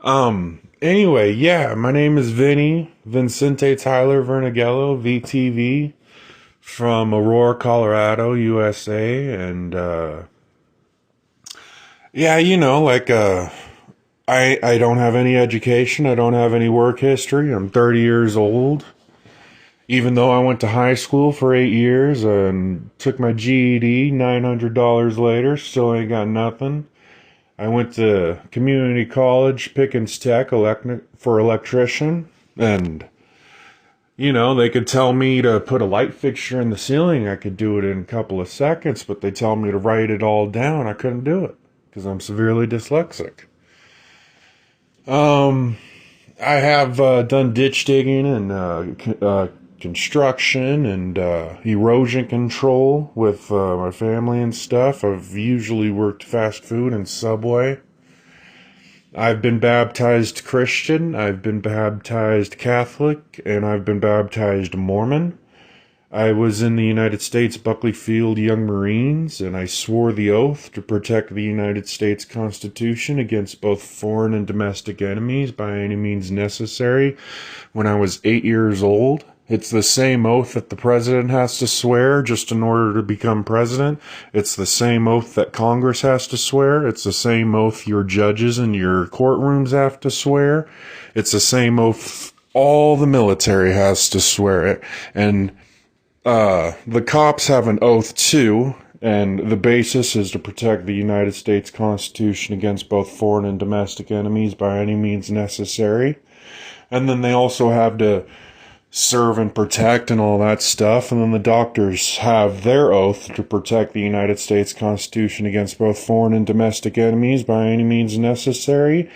Anyway, yeah, my name is Vincente Tyler Vernagello, VTV, from Aurora, Colorado, USA, and, yeah, I don't have any education, I don't have any work history, I'm 30 years old, even though I went to high school for 8 years and took my GED, $900 later, still ain't got nothing. I went to community college, Pickens Tech, for electrician, and, they could tell me to put a light fixture in the ceiling. I could do it in a couple of seconds, but they tell me to write it all down. I couldn't do it because I'm severely dyslexic. I have done ditch digging and construction and erosion control with my family and stuff. I've usually worked fast food and Subway. I've been baptized Christian, I've been baptized Catholic, and I've been baptized Mormon. I was in the United States Buckley Field Young Marines, and I swore the oath to protect the United States Constitution against both foreign and domestic enemies by any means necessary when I was 8 years old. It's the same oath that the president has to swear just in order to become president. It's the same oath that Congress has to swear. It's the same oath your judges in your courtrooms have to swear. It's the same oath all the military has to swear it. And the cops have an oath too, and the basis is to protect the United States Constitution against both foreign and domestic enemies by any means necessary. And then they also have to serve and protect and all that stuff. And then the doctors have their oath to protect the United States Constitution against both foreign and domestic enemies by any means necessary.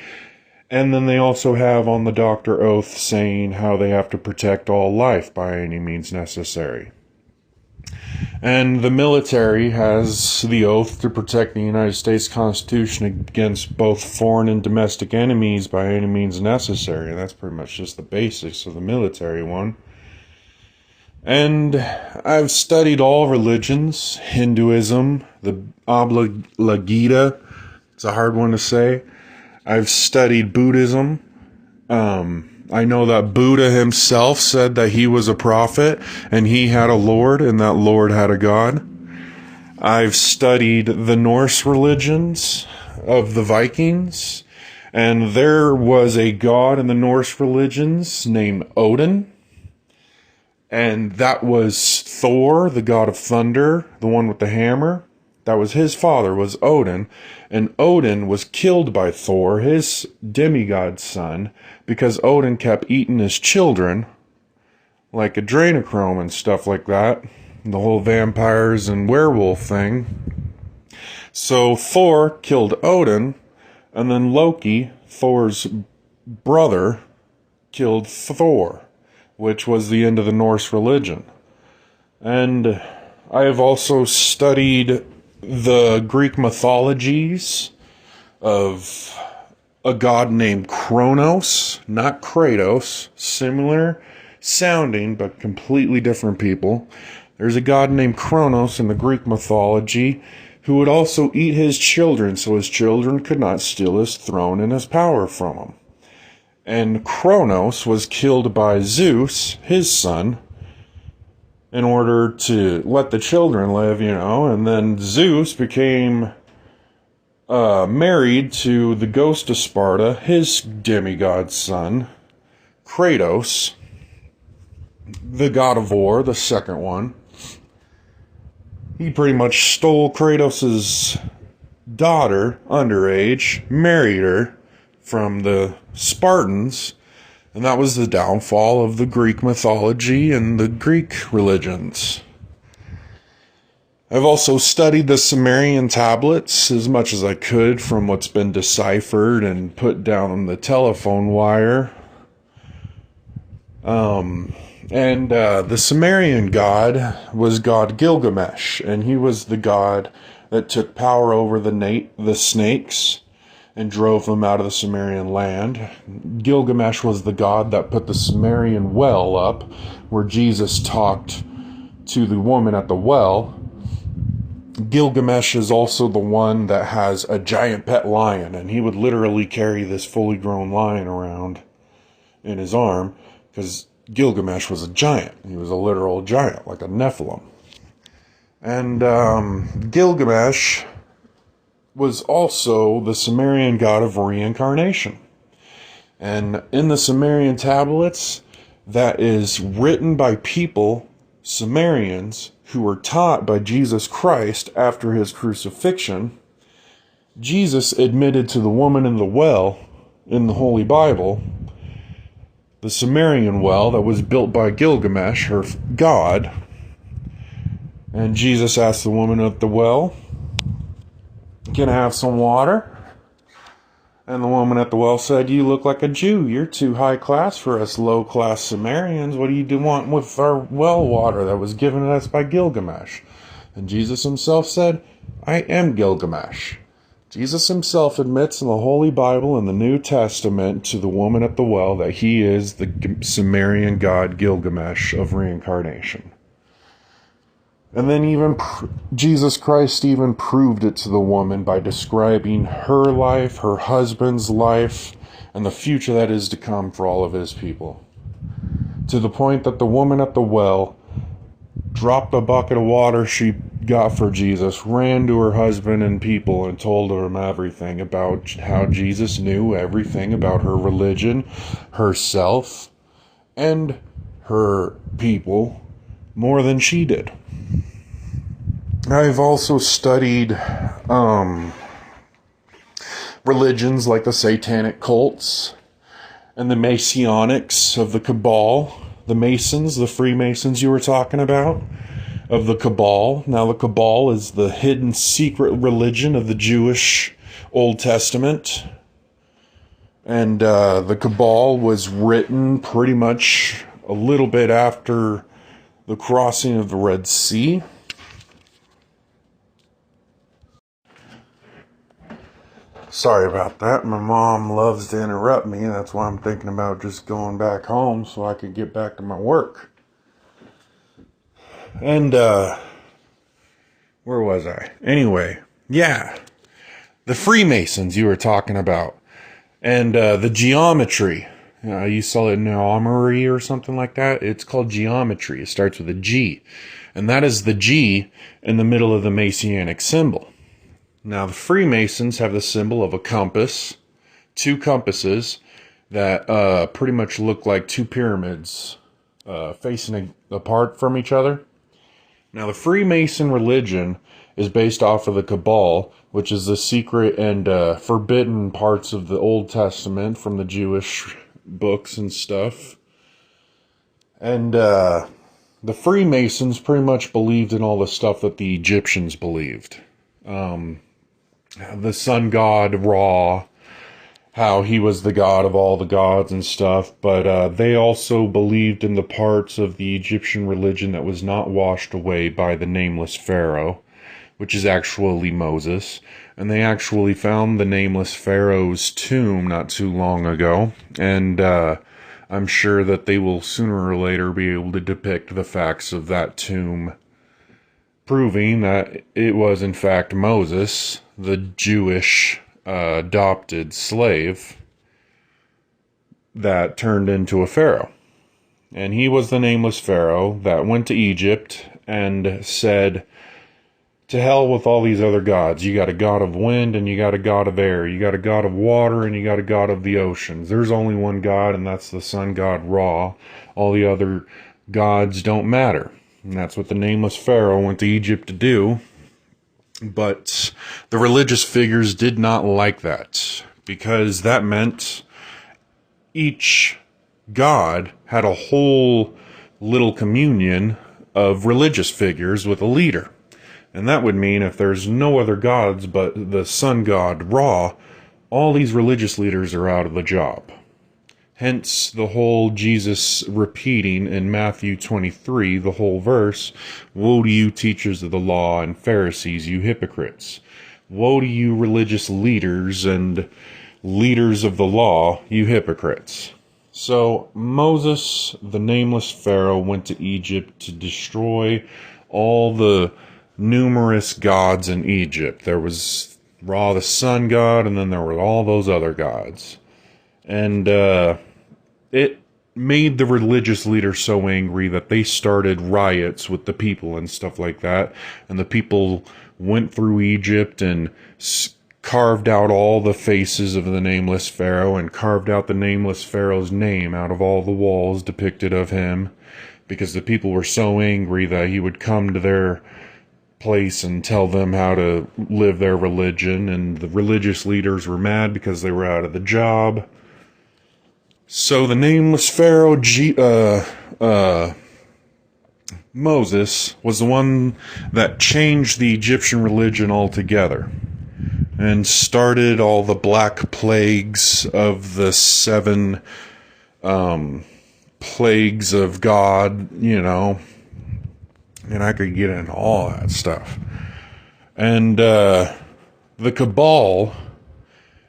And then they also have on the doctor oath saying how they have to protect all life by any means necessary. And the military has the oath to protect the United States Constitution against both foreign and domestic enemies by any means necessary. And that's pretty much just the basics of the military one. And I've studied all religions, Hinduism, the Bhagavad Gita, it's a hard one to say. I've studied Buddhism. I know that Buddha himself said that he was a prophet and he had a Lord and that Lord had a God. I've studied the Norse religions of the Vikings, and there was a god in the Norse religions named Odin, and that was Thor, the god of thunder, the one with the hammer. That was his father, was Odin, and Odin was killed by Thor, his demigod son, because Odin kept eating his children, like adrenochrome and stuff like that, the whole vampires and werewolf thing. So Thor killed Odin, and then Loki, Thor's brother, killed Thor, which was the end of the Norse religion. And I have also studied the Greek mythologies of a god named Kronos, not Kratos, similar sounding but completely different people. There's a god named Kronos in the Greek mythology who would also eat his children so his children could not steal his throne and his power from him. And Kronos was killed by Zeus, his son, in order to let the children live, and then Zeus became married to the ghost of Sparta, his demigod son, Kratos, the god of war, the second one. He pretty much stole Kratos' daughter, underage, married her from the Spartans, and that was the downfall of the Greek mythology and the Greek religions. I've also studied the Sumerian tablets as much as I could from what's been deciphered and put down on the telephone wire. The Sumerian god was god Gilgamesh, and he was the god that took power over the snakes and drove them out of the Sumerian land. Gilgamesh was the god that put the Sumerian well up, where Jesus talked to the woman at the well. Gilgamesh is also the one that has a giant pet lion, and he would literally carry this fully grown lion around in his arm, because Gilgamesh was a giant. He was a literal giant, like a Nephilim. And Gilgamesh was also the Sumerian god of reincarnation. And in the Sumerian tablets, that is written by people, Sumerians, who were taught by Jesus Christ after his crucifixion, Jesus admitted to the woman in the well in the Holy Bible, the Sumerian well that was built by Gilgamesh, her god. And Jesus asked the woman at the well, "Can I have some water?" And the woman at the well said, "You look like a Jew. You're too high class for us low-class Sumerians. What do you want with our well water that was given to us by Gilgamesh?" And Jesus himself said, "I am Gilgamesh." Jesus himself admits in the Holy Bible and the New Testament to the woman at the well that he is the Sumerian god Gilgamesh of reincarnation. And then Jesus Christ even proved it to the woman by describing her life, her husband's life, and the future that is to come for all of his people. To the point that the woman at the well dropped a bucket of water she got for Jesus, ran to her husband and people and told him everything about how Jesus knew everything about her religion, herself, and her people more than she did. I've also studied religions like the satanic cults and the Messianics of the Cabal, the Masons, the Freemasons you were talking about, of the Cabal. Now, the Cabal is the hidden secret religion of the Jewish Old Testament. And the Cabal was written pretty much a little bit after the crossing of the Red Sea. Sorry about that. My mom loves to interrupt me. That's why I'm thinking about just going back home so I can get back to my work. And, where was I? Anyway, yeah. The Freemasons you were talking about. And, the geometry. You saw it in Armory or something like that. It's called geometry. It starts with a G. And that is the G in the middle of the Messianic symbol. Now, the Freemasons have the symbol of a compass, two compasses that pretty much look like two pyramids facing apart from each other. Now, the Freemason religion is based off of the Cabal, which is the secret and forbidden parts of the Old Testament from the Jewish books and stuff. And the Freemasons pretty much believed in all the stuff that the Egyptians believed. The sun god Ra, how he was the god of all the gods and stuff, but they also believed in the parts of the Egyptian religion that was not washed away by the nameless Pharaoh, which is actually Moses. And they actually found the nameless Pharaoh's tomb not too long ago, and I'm sure that they will sooner or later be able to depict the facts of that tomb, proving that it was in fact Moses, the Jewish adopted slave, that turned into a pharaoh. And he was the nameless Pharaoh that went to Egypt and said, "To hell with all these other gods. You got a god of wind and you got a god of air. You got a god of water and you got a god of the oceans. There's only one God, and that's the sun god Ra. All the other gods don't matter." And that's what the nameless Pharaoh went to Egypt to do. But the religious figures did not like that, because that meant each god had a whole little communion of religious figures with a leader. And that would mean if there's no other gods but the sun god Ra, all these religious leaders are out of the job. Hence the whole Jesus repeating in Matthew 23, the whole verse, "Woe to you, teachers of the law and Pharisees, you hypocrites. Woe to you, religious leaders and leaders of the law, you hypocrites." So Moses, the nameless Pharaoh, went to Egypt to destroy all the numerous gods in Egypt. There was Ra, the sun god, and then there were all those other gods. And it made the religious leaders so angry that they started riots with the people and stuff like that. And the people went through Egypt and carved out all the faces of the nameless pharaoh and carved out the nameless pharaoh's name out of all the walls depicted of him, because the people were so angry that he would come to their place and tell them how to live their religion. And the religious leaders were mad because they were out of the job. So the nameless pharaoh, Moses, was the one that changed the Egyptian religion altogether and started all the black plagues of the 7 plagues of God, and I could get into all that stuff. And the Cabal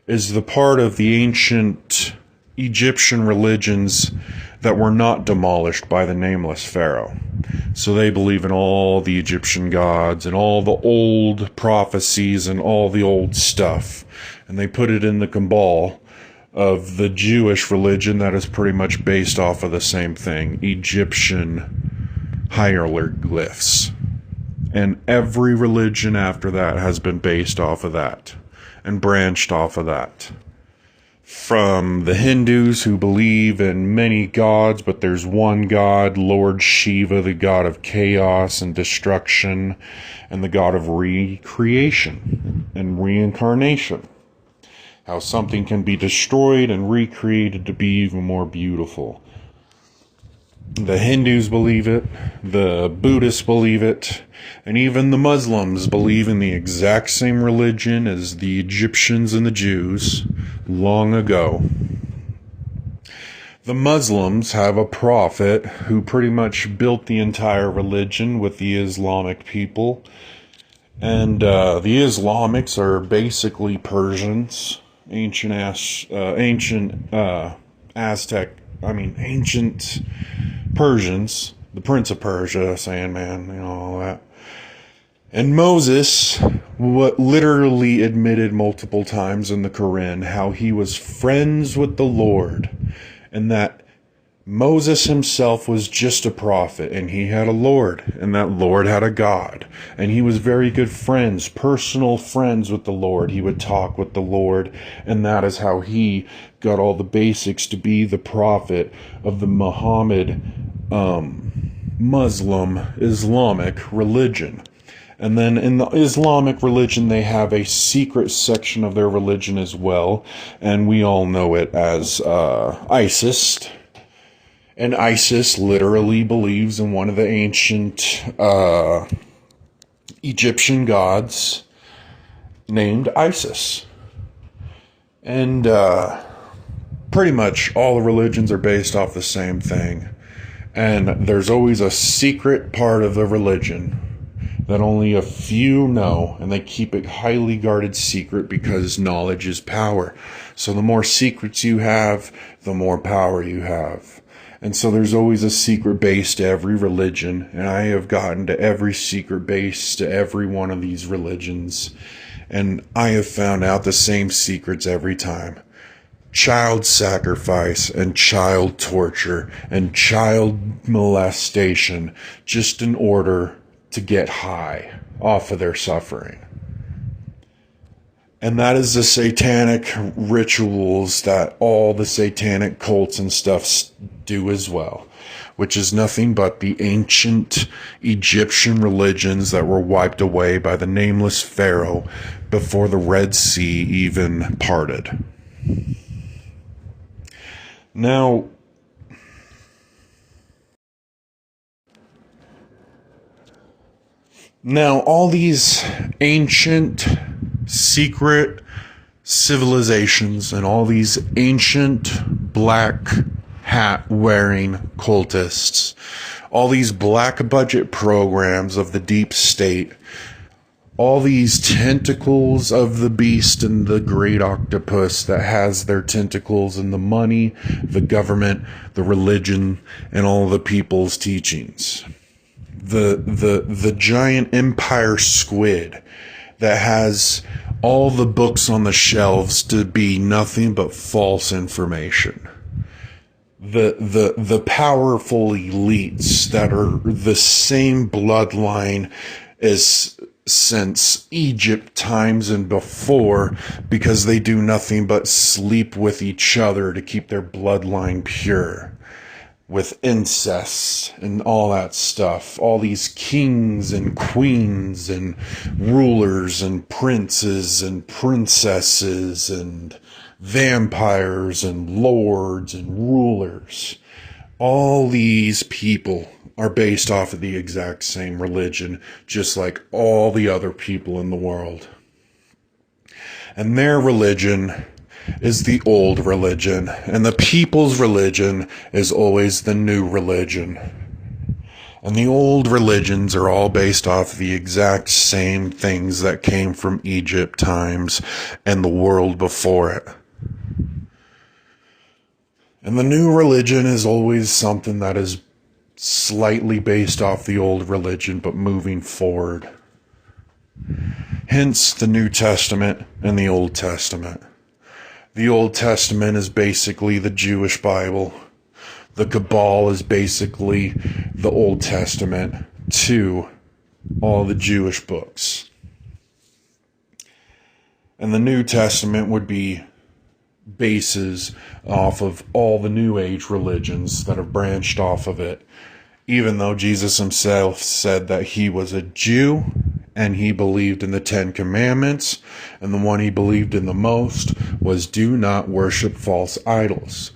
is the part of the ancient Egyptian religions that were not demolished by the nameless pharaoh. So they believe in all the Egyptian gods and all the old prophecies and all the old stuff. And they put it in the Cabal of the Jewish religion that is pretty much based off of the same thing, Egyptian hieroglyphs. And every religion after that has been based off of that and branched off of that. From the Hindus, who believe in many gods, but there's one God, Lord Shiva, the god of chaos and destruction, and the god of recreation and reincarnation. How something can be destroyed and recreated to be even more beautiful. The Hindus believe it, the Buddhists believe it, and even the Muslims believe in the exact same religion as the Egyptians and the Jews long ago. The Muslims have a prophet who pretty much built the entire religion with the Islamic people. And the Islamics are basically Persians, ancient Persians, the Prince of Persia, Sandman, all that. And Moses literally admitted multiple times in the Quran how he was friends with the Lord, and that Moses himself was just a prophet, and he had a Lord, and that Lord had a God, and he was very good friends, personal friends with the Lord. He would talk with the Lord, and that is how he got all the basics to be the prophet of the Muhammad Islamic religion. And then in the Islamic religion, they have a secret section of their religion as well, and we all know it as ISIS. And ISIS literally believes in one of the ancient Egyptian gods named Isis. And pretty much all the religions are based off the same thing. And there's always a secret part of the religion that only a few know, and they keep it highly guarded secret because knowledge is power. So the more secrets you have, the more power you have. And so there's always a secret base to every religion, and I have gotten to every secret base to every one of these religions, and I have found out the same secrets every time. Child sacrifice and child torture and child molestation, just in order to get high off of their suffering. And that is the satanic rituals that all the satanic cults and stuff do as well, which is nothing but the ancient Egyptian religions that were wiped away by the nameless Pharaoh before the Red Sea even parted. Now, all these ancient secret civilizations and all these ancient black hat wearing cultists, all these black budget programs of the deep state, all these tentacles of the beast and the great octopus that has their tentacles in the money, the government, the religion, and all the people's teachings. the giant empire squid that has all the books on the shelves to be nothing but false information. The powerful elites that are the same bloodline as since Egypt times and before, because they do nothing but sleep with each other to keep their bloodline pure, with incest and all that stuff. All these kings and queens and rulers and princes and princesses and vampires and lords and rulers. All these people are based off of the exact same religion, just like all the other people in the world. And their religion is the old religion, and the people's religion is always the new religion. And the old religions are all based off the exact same things that came from Egypt times and the world before it. And the new religion is always something that is slightly based off the old religion, but moving forward. Hence the New Testament and the Old Testament. The Old Testament is basically the Jewish Bible. The Cabal is basically the Old Testament to all the Jewish books. And the New Testament would be bases off of all the New Age religions that have branched off of it. Even though Jesus himself said that he was a Jew and he believed in the 10 Commandments, and the one he believed in the most was do not worship false idols.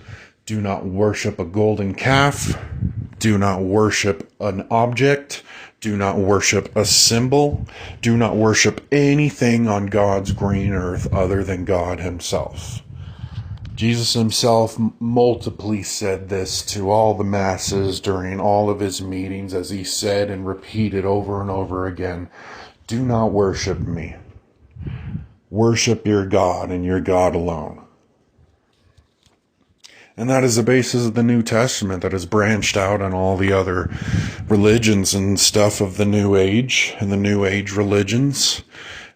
Do not worship a golden calf. Do not worship an object. Do not worship a symbol. Do not worship anything on God's green earth other than God himself. Jesus himself multiply said this to all the masses during all of his meetings, as he said and repeated over and over again, do not worship me. Worship your God and your God alone. And that is the basis of the New Testament that has branched out on all the other religions and stuff of the New Age and the New Age religions.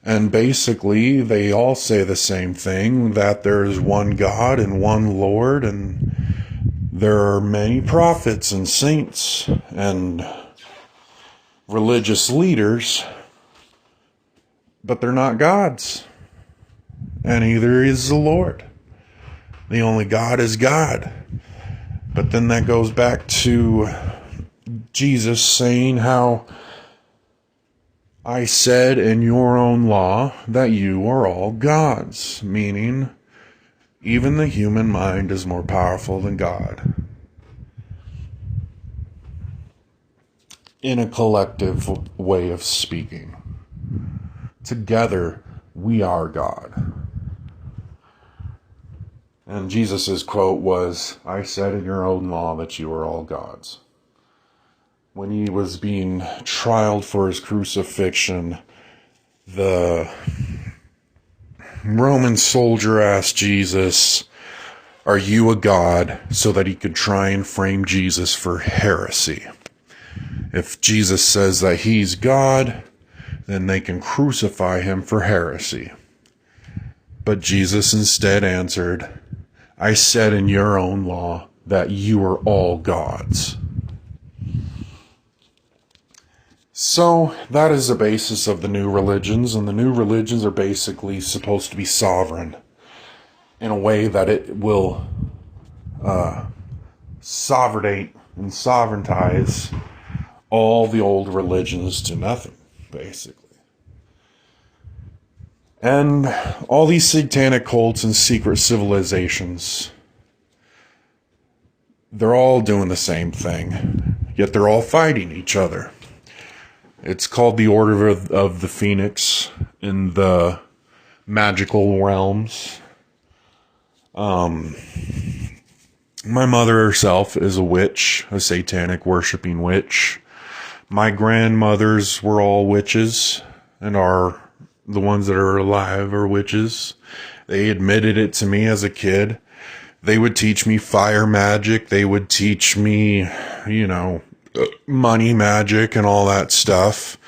And basically, they all say the same thing, that there is one God and one Lord, and there are many prophets and saints and religious leaders, but they're not gods. And neither is the Lord. The only God is God. But then that goes back to Jesus saying how I said in your own law that you are all gods, meaning even the human mind is more powerful than God. In a collective way of speaking. Together, we are God. And Jesus' quote was, I said in your own law that you are all gods. When he was being trialed for his crucifixion, the Roman soldier asked Jesus, are you a god? So that he could try and frame Jesus for heresy. If Jesus says that he's God, then they can crucify him for heresy. But Jesus instead answered, I said in your own law that you are all gods. So that is the basis of the new religions, and the new religions are basically supposed to be sovereign in a way that it will sovereigntate and sovereigntize all the old religions to nothing, basically. And all these satanic cults and secret civilizations, they're all doing the same thing, yet they're all fighting each other. It's called the Order of the Phoenix in the magical realms. My mother herself is a witch, a satanic worshipping witch. My grandmothers were all witches, and are the ones that are alive are witches. They admitted it to me as a kid. They would teach me fire magic. They would teach me, money magic and all that stuff.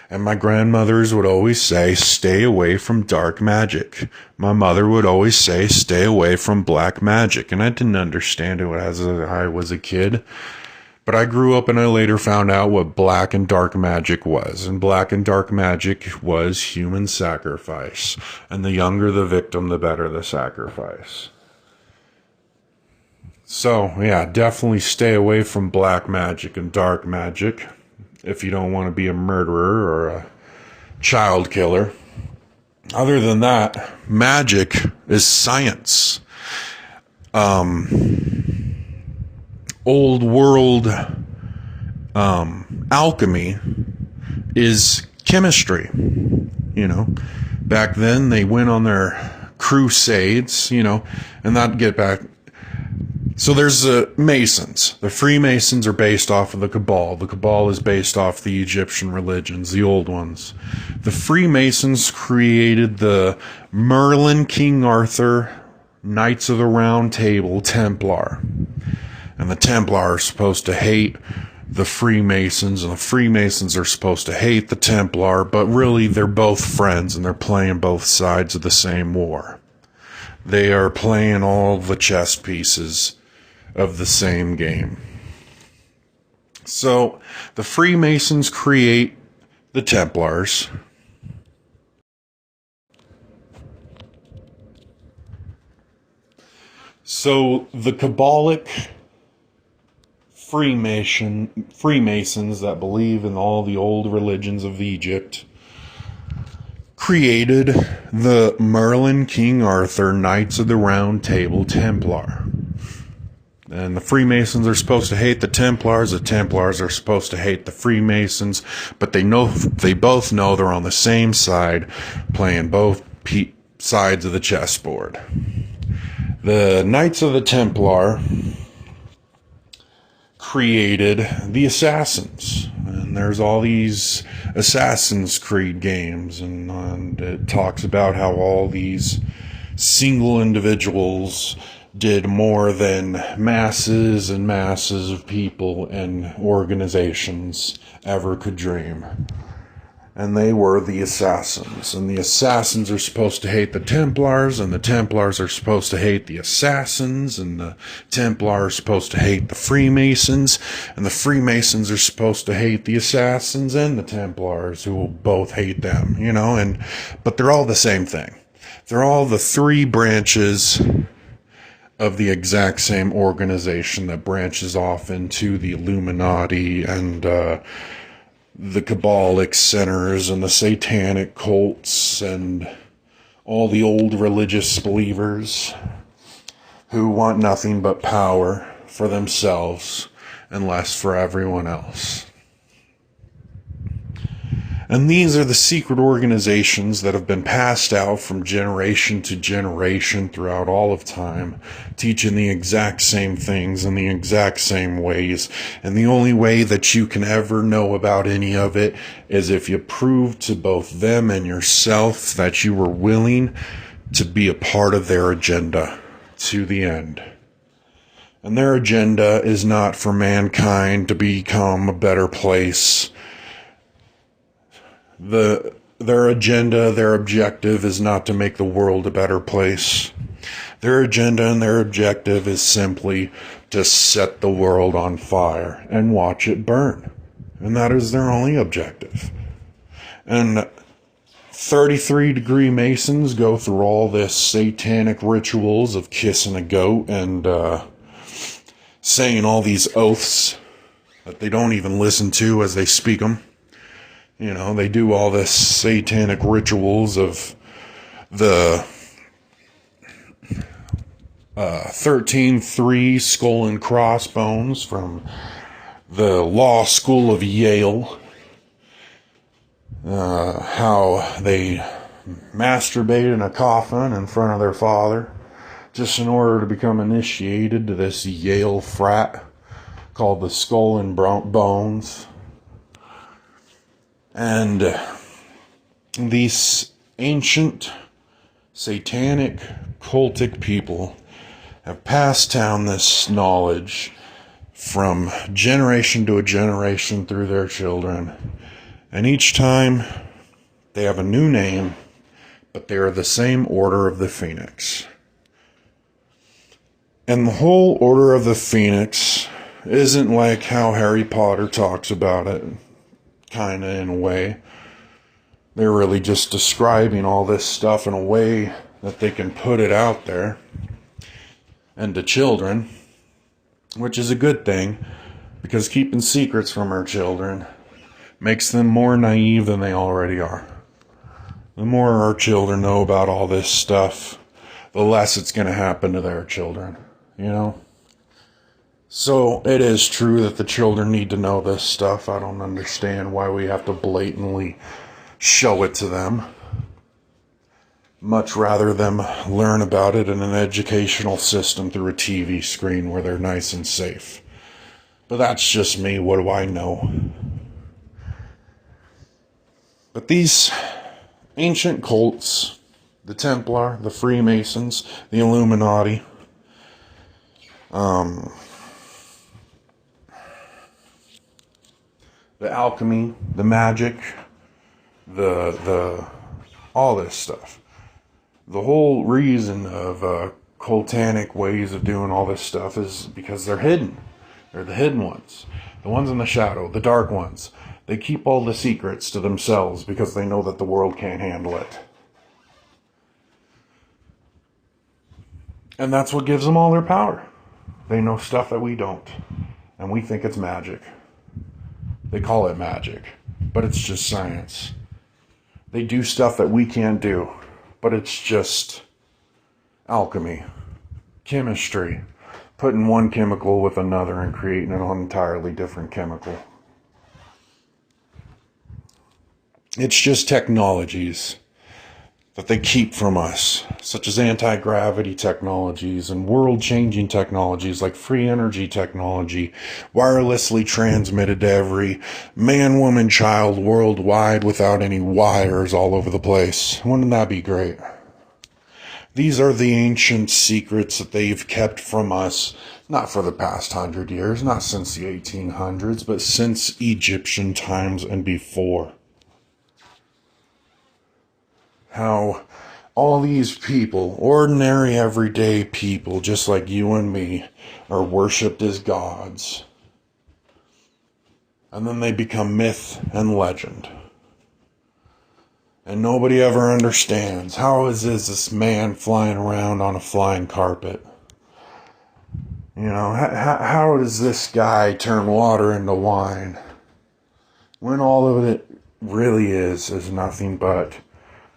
And my grandmothers would always say, stay away from dark magic. My mother would always say, stay away from black magic. And I didn't understand it as I was a kid. But I grew up and I later found out what black and dark magic was. And black and dark magic was human sacrifice. And the younger the victim, the better the sacrifice. So, yeah, definitely stay away from black magic and dark magic if you don't want to be a murderer or a child killer. Other than that, magic is science. Old world alchemy is chemistry. You know, back then they went on their crusades, and that'd get back. So there's the Masons. The Freemasons are based off of the Cabal. The Cabal is based off the Egyptian religions, the old ones. The Freemasons created the Merlin, King Arthur, Knights of the Round Table, Templar. And the Templar are supposed to hate the Freemasons, and the Freemasons are supposed to hate the Templar, but really they're both friends, and they're playing both sides of the same war. They are playing all the chess pieces of the same game. So, the Freemasons create the Templars. So, the Kabbalic Freemasons that believe in all the old religions of Egypt created the Merlin, King Arthur, Knights of the Round Table, Templar. And the Freemasons are supposed to hate the Templars are supposed to hate the Freemasons, but they both know they're on the same side, playing both sides of the chessboard. The Knights of the Templar created the Assassins, and there's all these Assassin's Creed games, and it talks about how all these single individuals did more than masses and masses of people and organizations ever could dream. And they were the Assassins. And the Assassins are supposed to hate the Templars, and the Templars are supposed to hate the Assassins, and the Templars are supposed to hate the Freemasons, and the Freemasons are supposed to hate the Assassins and the Templars, who will both hate them, but they're all the same thing. They're all the three branches of the exact same organization that branches off into the Illuminati and the Kabbalic centers and the satanic cults and all the old religious believers who want nothing but power for themselves and less for everyone else. And these are the secret organizations that have been passed out from generation to generation throughout all of time, teaching the exact same things in the exact same ways. And the only way that you can ever know about any of it is if you prove to both them and yourself that you were willing to be a part of their agenda to the end. And their agenda is not for mankind to become a better place. Their agenda, their objective is not to make the world a better place. Their agenda and their objective is simply to set the world on fire and watch it burn. And that is their only objective. And 33-degree Masons go through all this satanic rituals of kissing a goat and saying all these oaths that they don't even listen to as they speak them. They do all this satanic rituals of the 13-3 skull and crossbones from the law school of Yale. How they masturbate in a coffin in front of their father just in order to become initiated to this Yale frat called the Skull and Bones. And these ancient, satanic, cultic people have passed down this knowledge from generation to a generation through their children. And each time they have a new name, but they are the same Order of the Phoenix. And the whole Order of the Phoenix isn't like how Harry Potter talks about it, kind of in a way. They're really just describing all this stuff in a way that they can put it out there and to children, which is a good thing, because keeping secrets from our children makes them more naive than they already are. The more our children know about all this stuff, the less it's going to happen to their children, you know? So it is true that the children need to know this stuff. I don't understand why we have to blatantly show it to them. Much rather them learn about it in an educational system through a TV screen where they're nice and safe. But that's just me. What do I know? But these ancient cults, the Templar, the Freemasons, the Illuminati, the alchemy, the magic, the all this stuff. The whole reason of cultanic ways of doing all this stuff is because they're hidden. They're the hidden ones. The ones in the shadow, the dark ones. They keep all the secrets to themselves because they know that the world can't handle it. And that's what gives them all their power. They know stuff that we don't. And we think it's magic. They call it magic, but it's just science. They do stuff that we can't do, but it's just alchemy, chemistry, putting one chemical with another and creating an entirely different chemical. It's just technologies that they keep from us, such as anti-gravity technologies and world-changing technologies like free energy technology, wirelessly transmitted to every man, woman, child worldwide without any wires all over the place. Wouldn't that be great? These are the ancient secrets that they've kept from us, not for the past 100 years, not since the 1800s, but since Egyptian times and before. How all these people, ordinary everyday people, just like you and me, are worshipped as gods. And then they become myth and legend. And nobody ever understands, how is this man flying around on a flying carpet? You know, how does this guy turn water into wine? When all of it really is nothing but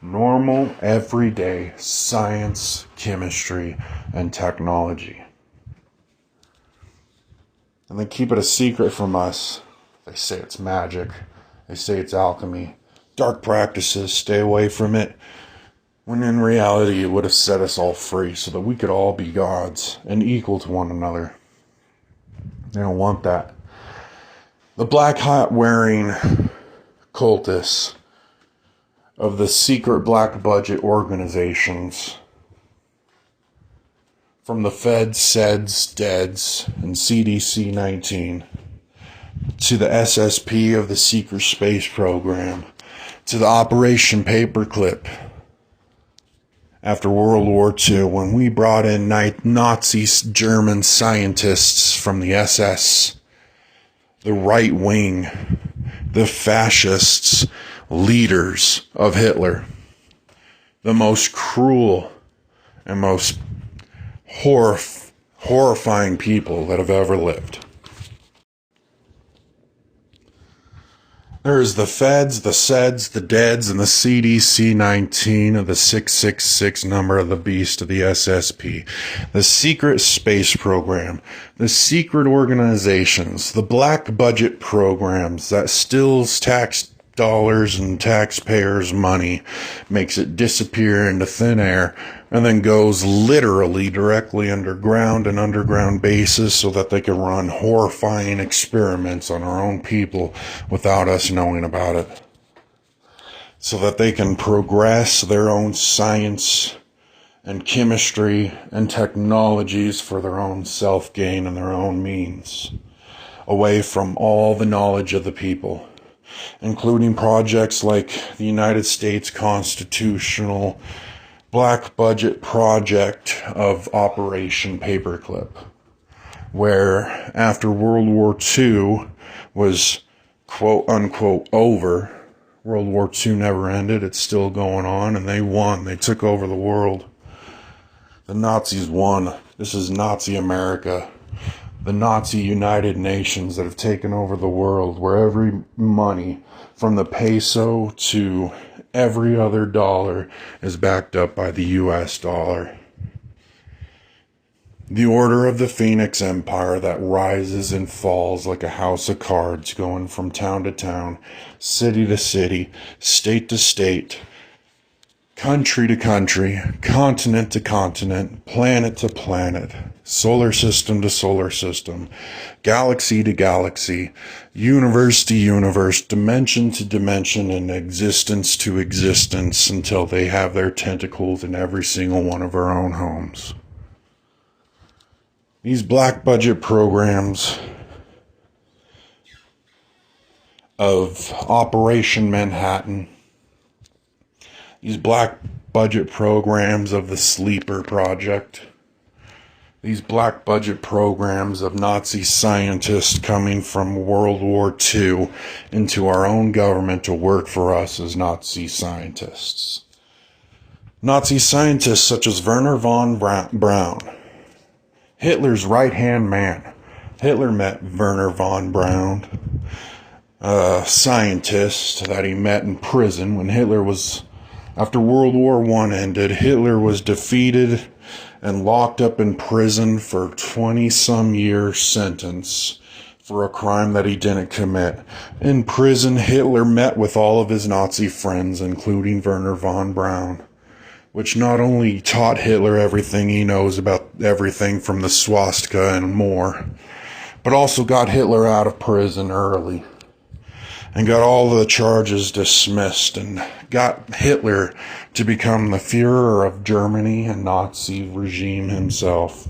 normal, everyday science, chemistry, and technology. And they keep it a secret from us. They say it's magic. They say it's alchemy. Dark practices, stay away from it. When in reality, it would have set us all free so that we could all be gods and equal to one another. They don't want that. The black hat wearing cultists of the secret black budget organizations, from the Feds, SEDS, DEDS, and CDC 19, to the SSP of the secret space program, to the Operation Paperclip after World War II, when we brought in Nazi German scientists from the SS, the right wing, the fascists, leaders of Hitler, the most cruel and most horrifying people that have ever lived. There's the Feds, the SEDS, the DEDS, and the CDC 19 of the 666 number of the beast of the SSP, the secret space program, the secret organizations, the black budget programs that steals tax dollars and taxpayers' money, makes it disappear into thin air, and then goes literally directly underground and underground bases so that they can run horrifying experiments on our own people without us knowing about it. So that they can progress their own science and chemistry and technologies for their own self-gain and their own means. away from all the knowledge of the people, including projects like the United States Constitutional Black Budget Project of Operation Paperclip, where after World War II was quote unquote over, World War II never ended, it's still going on, and they won. They took over the world. The Nazis won. This is Nazi America. The Nazi United Nations that have taken over the world, where every money, from the peso to every other dollar, is backed up by the US dollar. The Order of the Phoenix Empire that rises and falls like a house of cards, going from town to town, city to city, state to state, country to country, continent to continent, planet to planet, solar system to solar system, galaxy to galaxy, universe to universe, dimension to dimension, and existence to existence, until they have their tentacles in every single one of our own homes. These black budget programs of Operation Manhattan, these black budget programs of the Sleeper Project, these black budget programs of Nazi scientists coming from World War II into our own government to work for us as Nazi scientists. Nazi scientists such as Werner von Braun, Hitler's right-hand man. Hitler met Werner von Braun, a scientist that he met in prison when after World War I ended, Hitler was defeated and locked up in prison for 20-some year sentence for a crime that he didn't commit. In prison, Hitler met with all of his Nazi friends, including Werner von Braun, which not only taught Hitler everything he knows about everything from the swastika and more, but also got Hitler out of prison early and got all the charges dismissed and got Hitler to become the Führer of Germany and Nazi regime himself.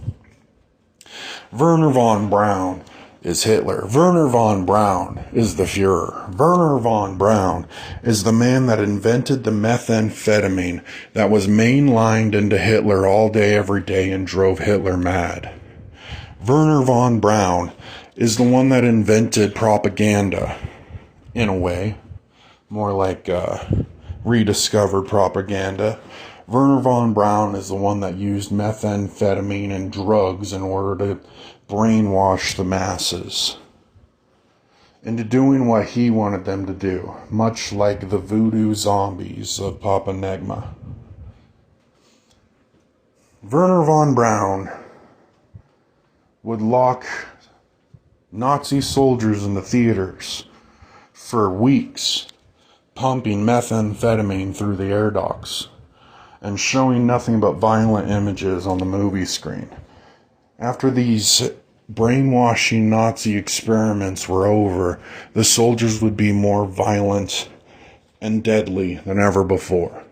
Werner von Braun is Hitler. Werner von Braun is the Führer. Werner von Braun is the man that invented the methamphetamine that was mainlined into Hitler all day, every day, and drove Hitler mad. Werner von Braun is the one that invented propaganda, in a way. More like rediscovered propaganda. Werner von Braun is the one that used methamphetamine and drugs in order to brainwash the masses into doing what he wanted them to do, much like the voodoo zombies of Papa Negma. Werner von Braun would lock Nazi soldiers in the theaters for weeks, pumping methamphetamine through the air ducts and showing nothing but violent images on the movie screen. After these brainwashing Nazi experiments were over, the soldiers would be more violent and deadly than ever before.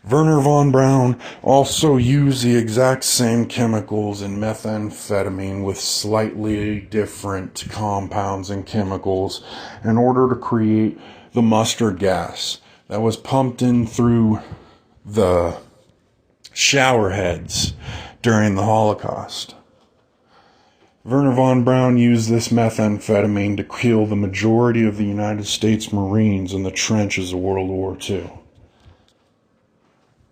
Werner von Braun also used the exact same chemicals in methamphetamine with slightly different compounds and chemicals in order to create the mustard gas that was pumped in through the shower heads during the Holocaust. Werner von Braun used this methamphetamine to kill the majority of the United States Marines in the trenches of World War II.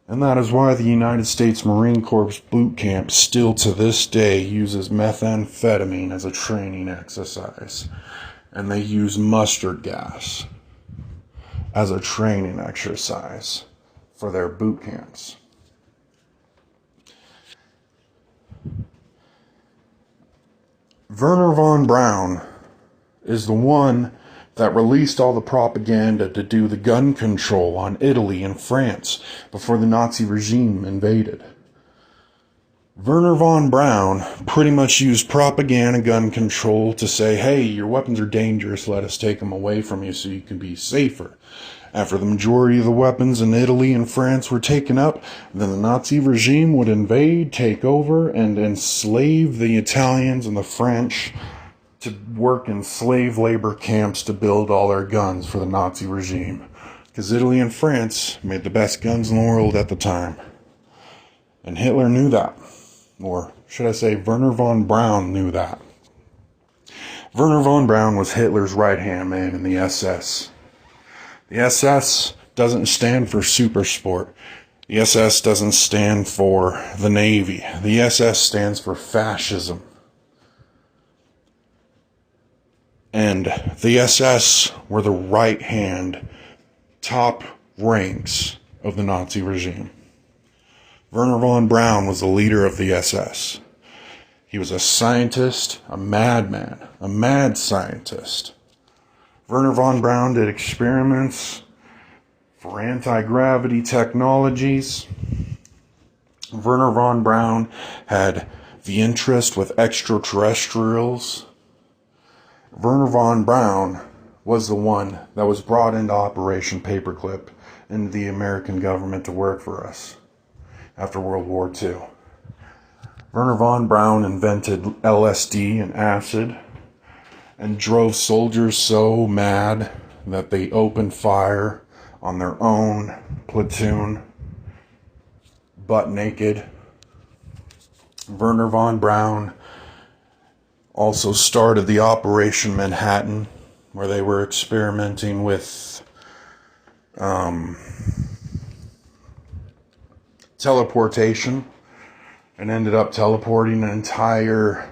And that is why the United States Marine Corps boot camp still to this day uses methamphetamine as a training exercise. And they use mustard gas as a training exercise for their boot camps. Werner von Braun is the one that released all the propaganda to do the gun control on Italy and France before the Nazi regime invaded. Werner von Braun pretty much used propaganda gun control to say, hey, your weapons are dangerous, let us take them away from you so you can be safer. After the majority of the weapons in Italy and France were taken up, then the Nazi regime would invade, take over, and enslave the Italians and the French to work in slave labor camps to build all their guns for the Nazi regime. Because Italy and France made the best guns in the world at the time. And Hitler knew that. Or should I say, Werner von Braun knew that. Werner von Braun was Hitler's right-hand man in the SS. The SS doesn't stand for super sport. The SS doesn't stand for the Navy. The SS stands for fascism. And the SS were the right-hand top ranks of the Nazi regime. Werner von Braun was the leader of the SS. He was a scientist, a madman, a mad scientist. Werner von Braun did experiments for anti-gravity technologies. Werner von Braun had the interest with extraterrestrials. Werner von Braun was the one that was brought into Operation Paperclip into the American government to work for us after World War II. Werner von Braun invented LSD and acid and drove soldiers so mad that they opened fire on their own platoon, butt naked. Werner von Braun also started the Operation Manhattan, where they were experimenting with teleportation, and ended up teleporting an entire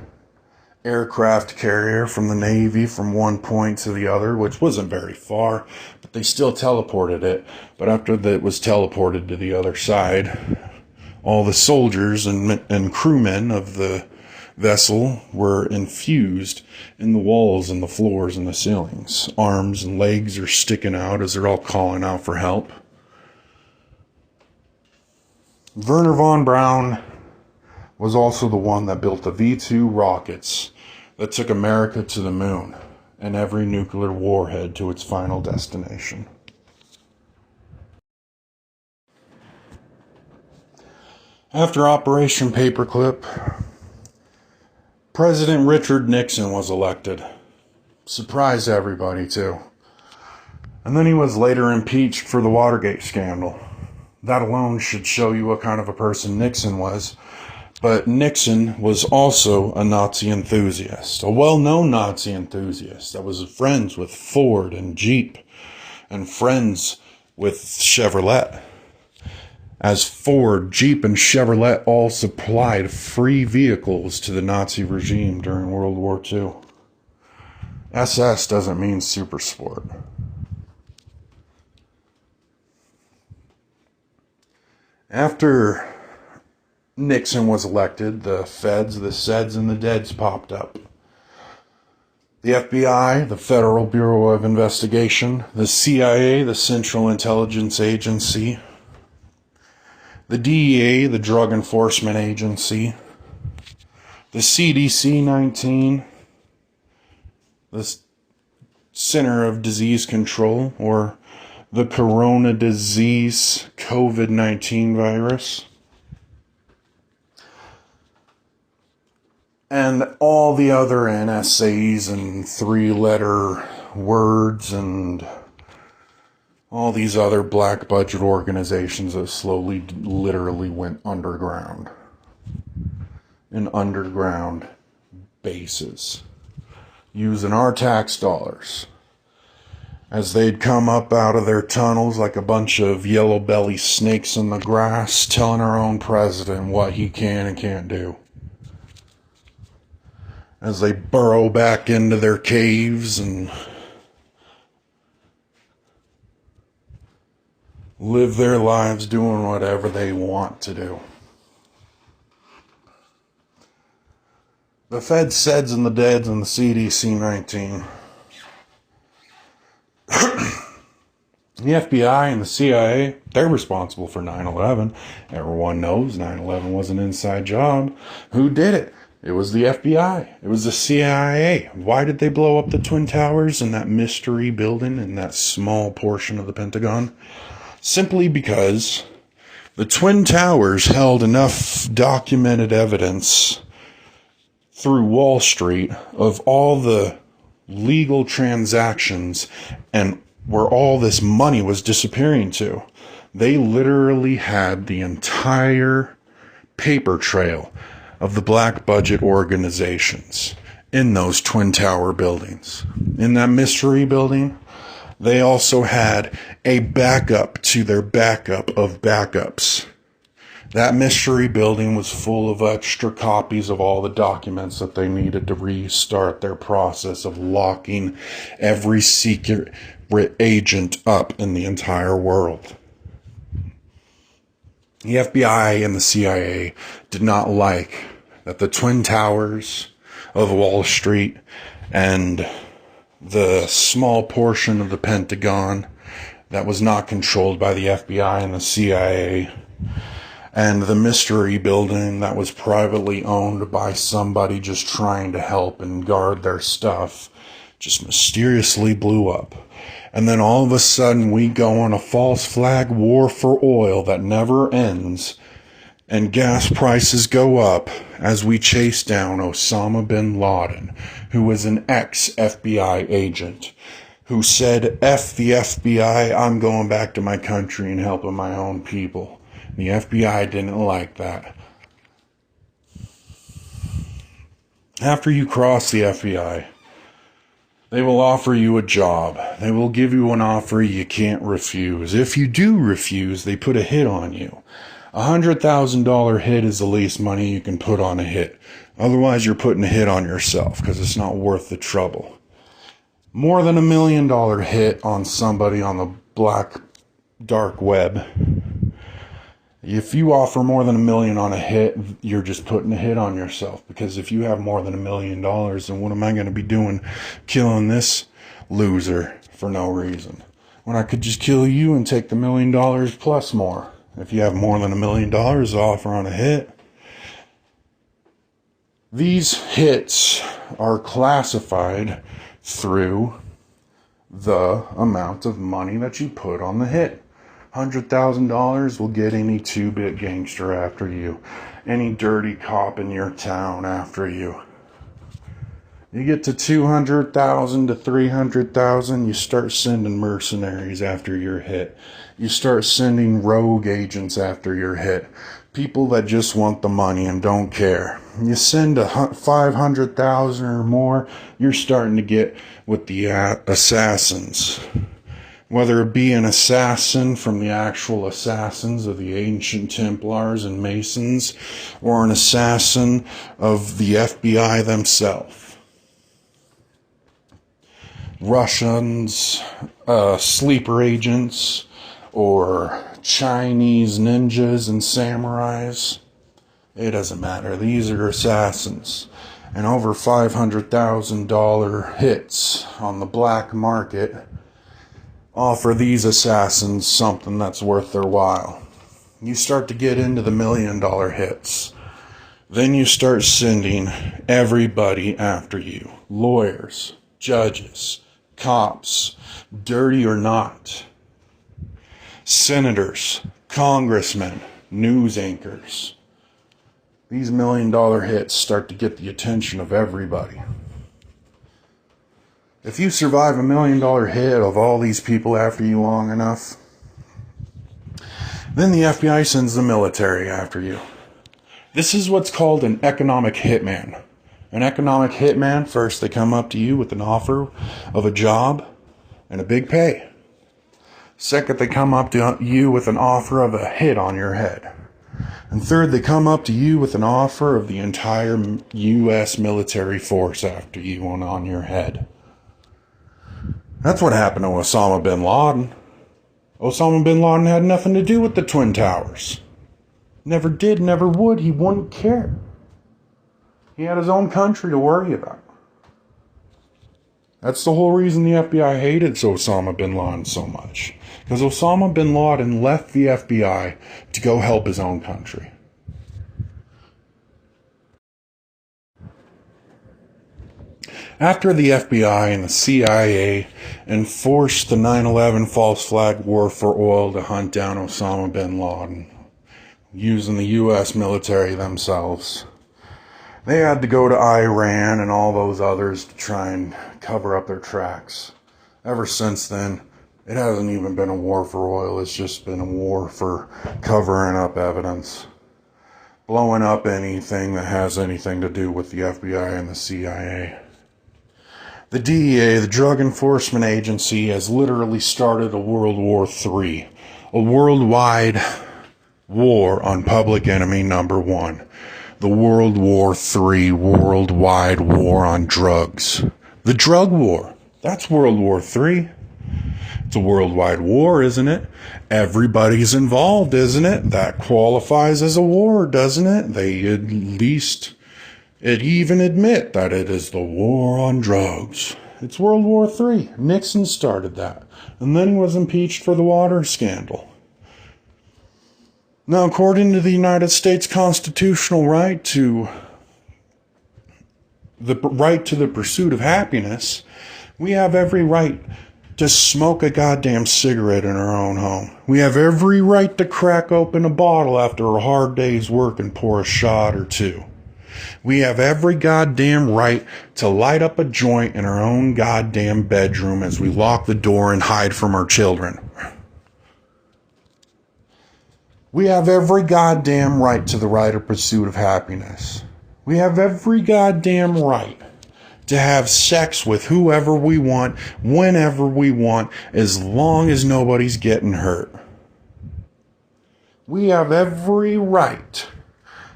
aircraft carrier from the Navy from one point to the other, which wasn't very far, but they still teleported it. But after it was teleported to the other side, all the soldiers and crewmen of the vessel were infused in the walls and the floors and the ceilings. Arms and legs are sticking out as they're all calling out for help. Werner von Braun was also the one that built the V-2 rockets that took America to the moon and every nuclear warhead to its final destination. After Operation Paperclip, President Richard Nixon was elected. Surprised everybody, too. And then he was later impeached for the Watergate scandal. That alone should show you what kind of a person Nixon was. But Nixon was also a Nazi enthusiast, a well-known Nazi enthusiast that was friends with Ford and Jeep and friends with Chevrolet. As Ford, Jeep, and Chevrolet all supplied free vehicles to the Nazi regime during World War II. SS doesn't mean super sport. After Nixon was elected, the feds, the SEDs, and the DEADs popped up. The FBI, the Federal Bureau of Investigation, the CIA, the Central Intelligence Agency, the DEA, the Drug Enforcement Agency, the CDC-19, the Center of Disease Control, or the Corona Disease COVID-19 virus, and all the other NSAs and three-letter words and all these other black budget organizations that slowly, literally went underground. In underground bases. Using our tax dollars. As they'd come up out of their tunnels like a bunch of yellow belly snakes in the grass, telling our own president what he can and can't do. As they burrow back into their caves and live their lives doing whatever they want to do. The Feds, SEDs, and the DEADs and the CDC-19. The FBI and the CIA, they're responsible for 9/11. Everyone knows 9/11 was an inside job. Who did it? It was the FBI. It was the CIA. Why did they blow up the Twin Towers and that mystery building in that small portion of the Pentagon? Simply because the Twin Towers held enough documented evidence through Wall Street of all the legal transactions and where all this money was disappearing to. They literally had the entire paper trail of the black budget organizations in those Twin Tower buildings. In that mystery building, they also had a backup to their backup of backups. That mystery building was full of extra copies of all the documents that they needed to restart their process of locking every secret agent up in the entire world. The FBI and the CIA did not like that the Twin Towers of Wall Street and the small portion of the Pentagon that was not controlled by the FBI and the CIA, and the mystery building that was privately owned by somebody just trying to help and guard their stuff, just mysteriously blew up. And then all of a sudden we go on a false flag war for oil that never ends, and gas prices go up as we chase down Osama bin Laden, who was an ex-FBI agent, who said, "F the FBI, I'm going back to my country and helping my own people." The FBI didn't like that. After you cross the FBI, they will offer you a job. They will give you an offer you can't refuse. If you do refuse, they put a hit on you. $100,000 hit is the least money you can put on a hit. Otherwise, you're putting a hit on yourself because it's not worth the trouble. More than $1 million hit on somebody on the black dark web. If you offer more than $1 million on a hit, you're just putting a hit on yourself. Because if you have more than $1 million, then what am I going to be doing killing this loser for no reason? When I could just kill you and take the $1 million plus more. If you have more than $1 million to offer on a hit. These hits are classified through the amount of money that you put on the hit. $100,000 will get any two-bit gangster after you. Any dirty cop in your town after you. You get to 200,000 to 300,000, you start sending mercenaries after your hit. You start sending rogue agents after your hit. People that just want the money and don't care. You send 500,000 or more, you're starting to get with the assassins. Whether it be an assassin from the actual assassins of the ancient Templars and Masons, or an assassin of the FBI themselves. Russians, sleeper agents, or Chinese ninjas and samurais. It doesn't matter. These are assassins. And over $500,000 hits on the black market offer these assassins something that's worth their while. You start to get into the $1 million hits. Then you start sending everybody after you. Lawyers, judges, cops, dirty or not. Senators, congressmen, news anchors. These $1 million hits start to get the attention of everybody. If you survive $1 million hit of all these people after you long enough, then the FBI sends the military after you. This is what's called an economic hitman. An economic hitman, first they come up to you with an offer of a job and a big pay. Second, they come up to you with an offer of a hit on your head. And third, they come up to you with an offer of the entire U.S. military force after you on your head. That's what happened to Osama bin Laden. Osama bin Laden had nothing to do with the Twin Towers. Never did, never would. He wouldn't care. He had his own country to worry about. That's the whole reason the FBI hated Osama bin Laden so much. Because Osama bin Laden left the FBI to go help his own country. After the FBI and the CIA enforced the 9/11 false flag war for oil to hunt down Osama bin Laden, using the U.S. military themselves, they had to go to Iran and all those others to try and cover up their tracks. Ever since then, it hasn't even been a war for oil, it's just been a war for covering up evidence. Blowing up anything that has anything to do with the FBI and the CIA. The DEA, the Drug Enforcement Agency, has literally started a World War III, a worldwide war on public enemy number one. The World War III, worldwide war on drugs. The drug war, that's World War III. It's a worldwide war, isn't it? Everybody's involved, isn't it? That qualifies as a war, doesn't it? They at least even admit that it is the war on drugs. It's World War III. Nixon started that. And then he was impeached for the water scandal. Now, according to the United States constitutional right to the pursuit of happiness, we have every right to smoke a goddamn cigarette in our own home. We have every right to crack open a bottle after a hard day's work and pour a shot or two. We have every goddamn right to light up a joint in our own goddamn bedroom as we lock the door and hide from our children. We have every goddamn right to the right of pursuit of happiness. We have every goddamn right to have sex with whoever we want, whenever we want, as long as nobody's getting hurt. We have every right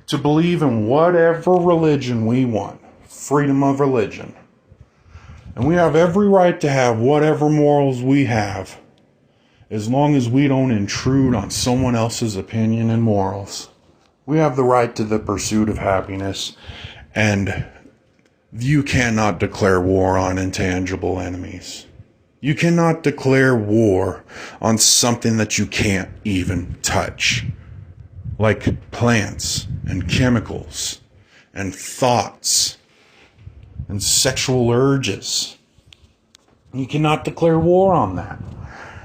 to believe in whatever religion we want. Freedom of religion. And we have every right to have whatever morals we have, as long as we don't intrude on someone else's opinion and morals. We have the right to the pursuit of happiness, and you cannot declare war on intangible enemies. You cannot declare war on something that you can't even touch, like plants and chemicals and thoughts and sexual urges. You cannot declare war on that.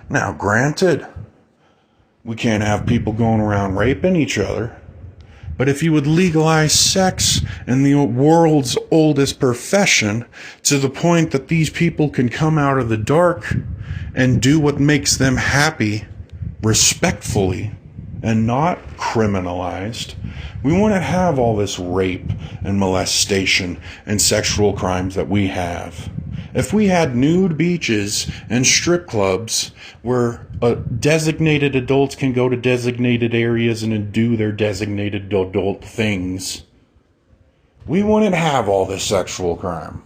Now, granted, we can't have people going around raping each other. But if you would legalize sex in the world's oldest profession to the point that these people can come out of the dark and do what makes them happy respectfully and not criminalized, we wouldn't have all this rape and molestation and sexual crimes that we have. If we had nude beaches and strip clubs where designated adults can go to designated areas and do their designated adult things, we wouldn't have all this sexual crime.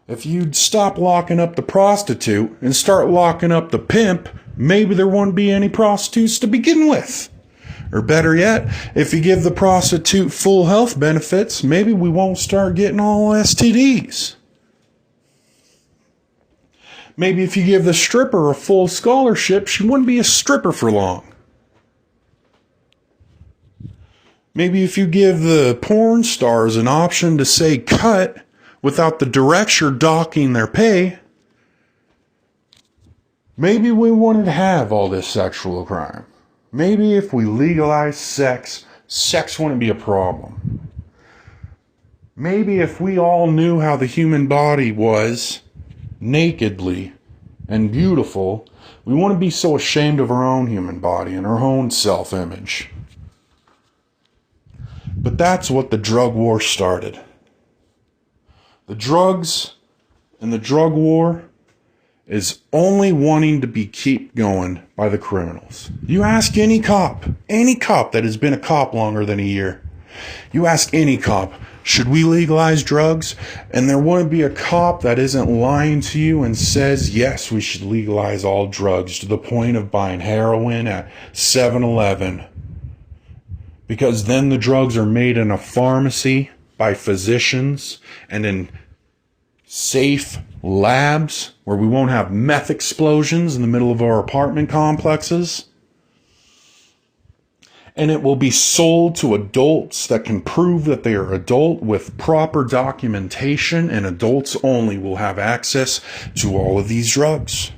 If you'd stop locking up the prostitute and start locking up the pimp, maybe there wouldn't be any prostitutes to begin with. Or better yet, if you give the prostitute full health benefits, maybe we won't start getting all STDs. Maybe if you give the stripper a full scholarship, she wouldn't be a stripper for long. Maybe if you give the porn stars an option to say cut without the director docking their pay, maybe we wouldn't have all this sexual crime. Maybe if we legalized sex, sex wouldn't be a problem. Maybe if we all knew how the human body was, nakedly and beautiful, we wouldn't be so ashamed of our own human body and our own self-image. But that's what the drug war started. The drugs and the drug war is only wanting to be keep going by the criminals. You ask any cop that has been a cop longer than a year, you ask any cop, should we legalize drugs? And there wouldn't be a cop that isn't lying to you and says, yes, we should legalize all drugs, to the point of buying heroin at 7-Eleven. Because then the drugs are made in a pharmacy by physicians and in safe labs where we won't have meth explosions in the middle of our apartment complexes. And it will be sold to adults that can prove that they are adult with proper documentation, and adults only will have access to all of these drugs.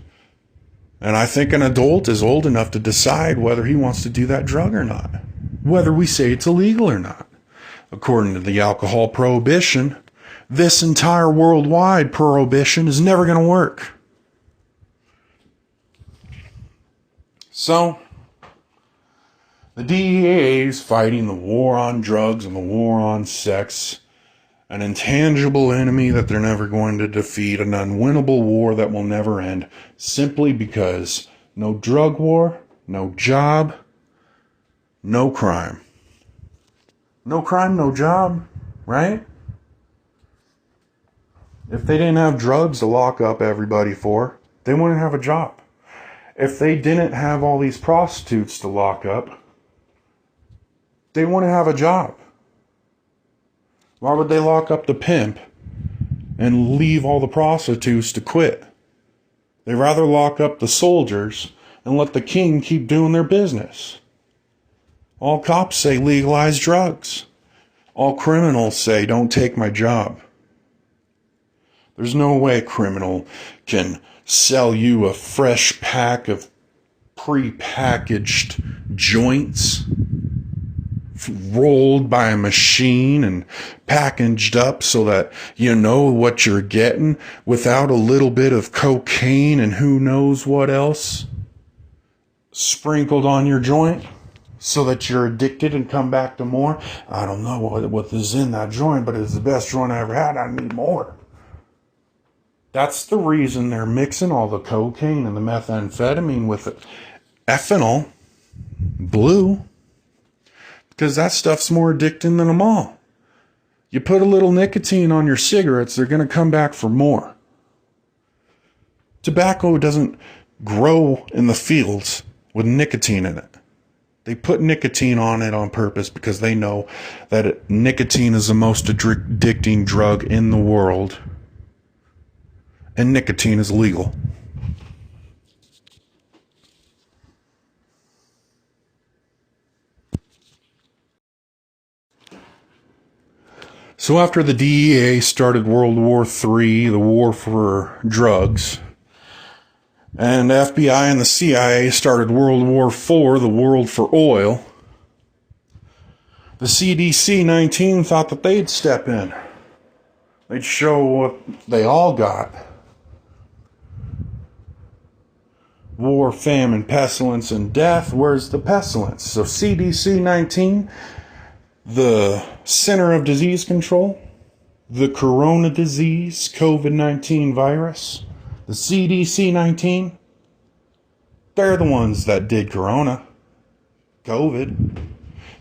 And I think an adult is old enough to decide whether he wants to do that drug or not, whether we say it's illegal or not. According to the alcohol prohibition, this entire worldwide prohibition is never going to work. So, the DEA is fighting the war on drugs and the war on sex, an intangible enemy that they're never going to defeat, an unwinnable war that will never end, simply because no drug war, no job, no crime. No crime, no job, right? If they didn't have drugs to lock up everybody for, they wouldn't have a job. If they didn't have all these prostitutes to lock up, they wouldn't have a job. Why would they lock up the pimp and leave all the prostitutes to quit? They'd rather lock up the soldiers and let the king keep doing their business. All cops say legalize drugs. All criminals say don't take my job. There's no way a criminal can sell you a fresh pack of pre-packaged joints rolled by a machine and packaged up so that you know what you're getting without a little bit of cocaine and who knows what else sprinkled on your joint so that you're addicted and come back to more. I don't know what is in that joint, but it's the best joint I ever had. I need more. That's the reason they're mixing all the cocaine and the methamphetamine with it. Ethanol, blue, because that stuff's more addicting than them all. You put a little nicotine on your cigarettes, they're going to come back for more. Tobacco doesn't grow in the fields with nicotine in it. They put nicotine on it on purpose because they know that nicotine is the most addicting drug in the world. And nicotine is legal. So after the DEA started World War III, the war for drugs, and FBI and the CIA started World War IV, the world for oil, the CDC 19 thought that they'd step in. They'd show what they all got. War, famine, pestilence, and death. Where's the pestilence? So CDC 19, the Center of Disease Control, the Corona disease, COVID-19 virus, the CDC 19, they're the ones that did Corona, COVID.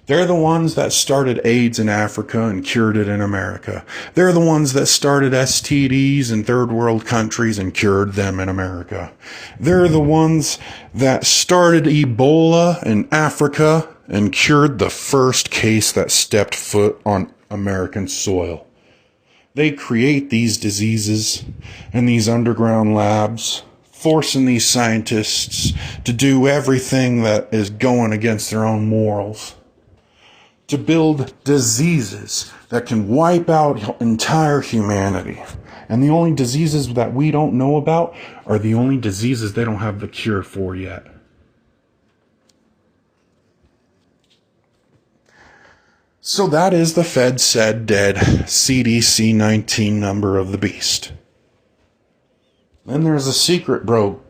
They're the ones that started AIDS in Africa and cured it in America. They're the ones that started STDs in third world countries and cured them in America. They're the ones that started Ebola in Africa and cured the first case that stepped foot on American soil. They create these diseases in these underground labs, forcing these scientists to do everything that is going against their own morals, to build diseases that can wipe out entire humanity. And the only diseases that we don't know about are the only diseases they don't have the cure for yet. So that is the Fed said dead CDC 19 number of the beast. Then there's the secret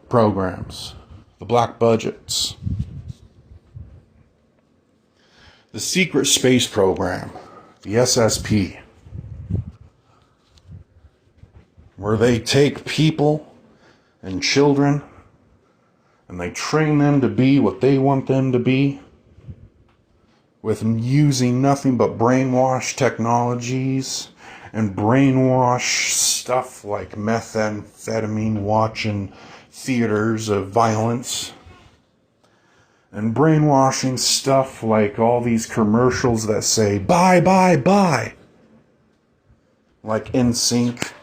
programs, the black budgets. The secret space program, the SSP, where they take people and children and they train them to be what they want them to be, with using nothing but brainwash technologies and brainwash stuff like methamphetamine, watching theaters of violence, and brainwashing stuff like all these commercials that say, buy, buy, buy, like NSYNC,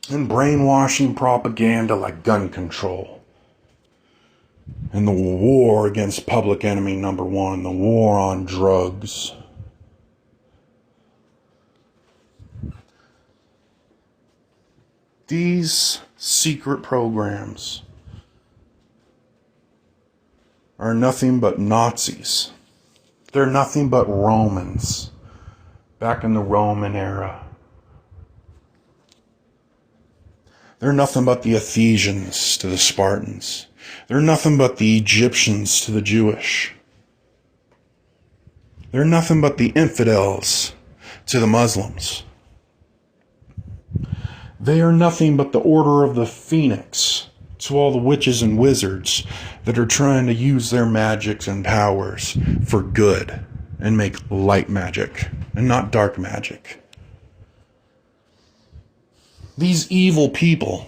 and brainwashing propaganda like gun control. and the war against public enemy number one, the war on drugs. These secret programs are nothing but Nazis. They're nothing but Romans back in the Roman era. They're nothing but the Ephesians to the Spartans. They're nothing but the Egyptians to the Jewish. They're nothing but the infidels to the Muslims. They are nothing but the Order of the Phoenix to all the witches and wizards that are trying to use their magics and powers for good and make light magic and not dark magic. These evil people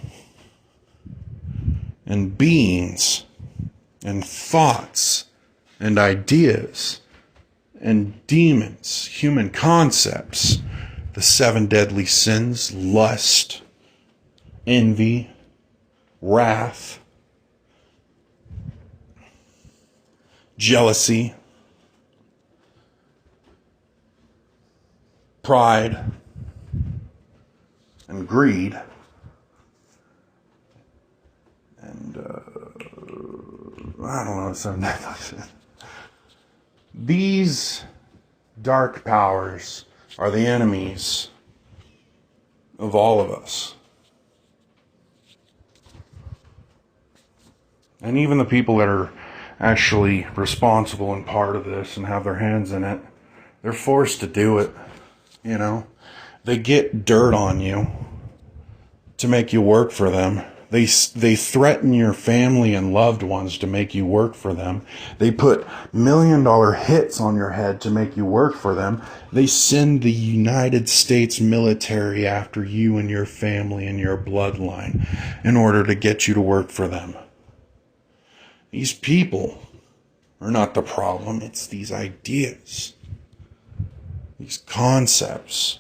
and beings and thoughts and ideas and demons, human concepts, the 7 deadly sins, lust, envy, wrath, jealousy, pride, and greed, and I don't know, something like that. These dark powers are the enemies of all of us. And even the people that are actually responsible and part of this and have their hands in it, they're forced to do it, you know. They get dirt on you to make you work for them. They threaten your family and loved ones to make you work for them. They put $1 million hits on your head to make you work for them. They send the United States military after you and your family and your bloodline in order to get you to work for them. These people are not the problem. It's these ideas, these concepts,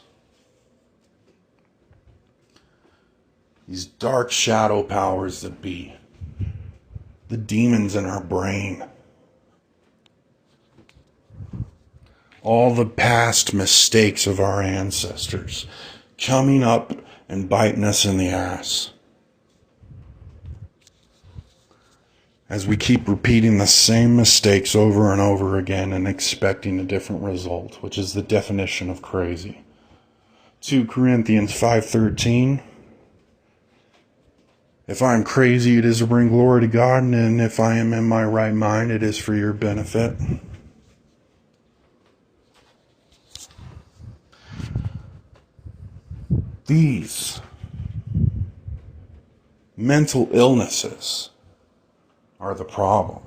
these dark shadow powers that be, the demons in our brain, all the past mistakes of our ancestors coming up and biting us in the ass. As we keep repeating the same mistakes over and over again and expecting a different result, which is the definition of crazy. 2 Corinthians 5:13. If I am crazy, it is to bring glory to God, and if I am in my right mind, it is for your benefit. These mental illnesses are the problem.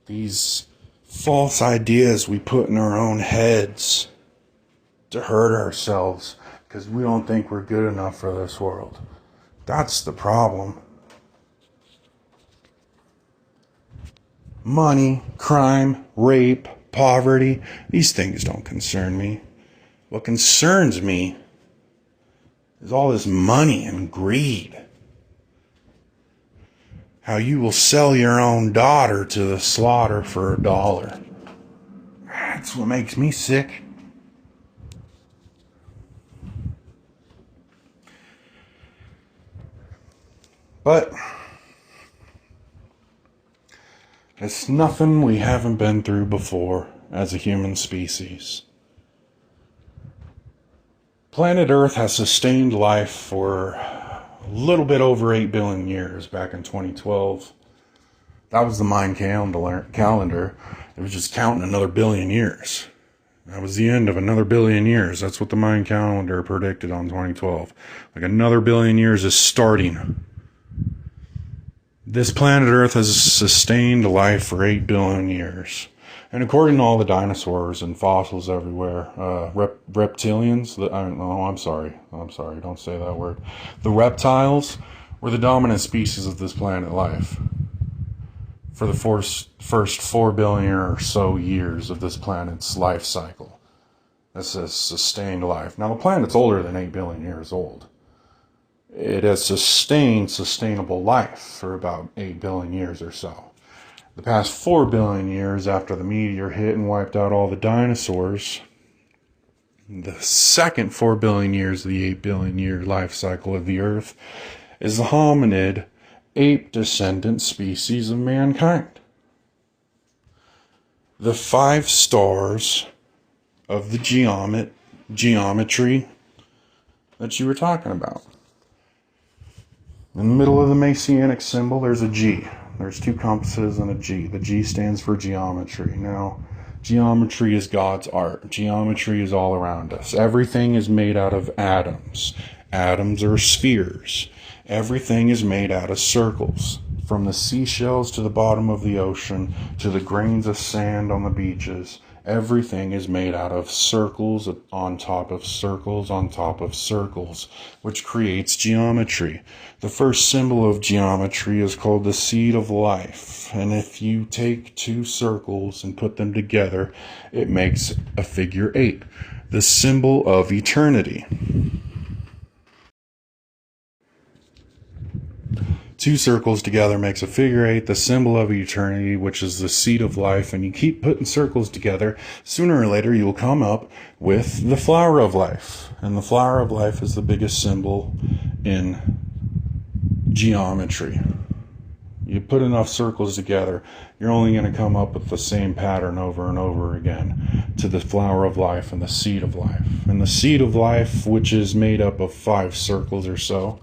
These false ideas we put in our own heads to hurt ourselves because we don't think we're good enough for this world. That's the problem. Money, crime, rape, poverty, these things don't concern me. What concerns me is all this money and greed. How you will sell your own daughter to the slaughter for $1. That's what makes me sick. But it's nothing we haven't been through before as a human species. Planet Earth has sustained life for a little bit over 8 billion years back in 2012. That was the Mayan calendar. It was just counting another billion years. That was the end of another billion years. That's what the Mayan calendar predicted on 2012. Like another billion years is starting. This planet Earth has sustained life for 8 billion years. And according to all the dinosaurs and fossils everywhere, reptilians, I'm sorry, don't say that word. The reptiles were the dominant species of this planet life for the first 4 billion or so years of this planet's life cycle. This is sustained life. Now, the planet's older than 8 billion years old. it has sustained sustainable life for about 8 billion years or so. The past 4 billion years after the meteor hit and wiped out all the dinosaurs, the second 4 billion years of the 8 billion year life cycle of the Earth is the hominid ape descendant species of mankind. The 5 stars of the geometry that you were talking about. In the middle of the Messianic symbol, there's a G. There's 2 compasses and a G. The G stands for geometry. Now, geometry is God's art. Geometry is all around us. Everything is made out of atoms. Atoms are spheres. Everything is made out of circles. From the seashells to the bottom of the ocean, to the grains of sand on the beaches, everything is made out of circles on top of circles on top of circles, which creates geometry. The first symbol of geometry is called the seed of life. And if you take 2 circles and put them together, it makes a figure 8, the symbol of eternity. 2 circles together makes a figure 8, the symbol of eternity, which is the seed of life. And you keep putting circles together, sooner or later you will come up with the flower of life. And the flower of life is the biggest symbol in geometry. You put enough circles together, you're only going to come up with the same pattern over and over again to the flower of life and the seed of life. And the seed of life, which is made up of 5 circles or so,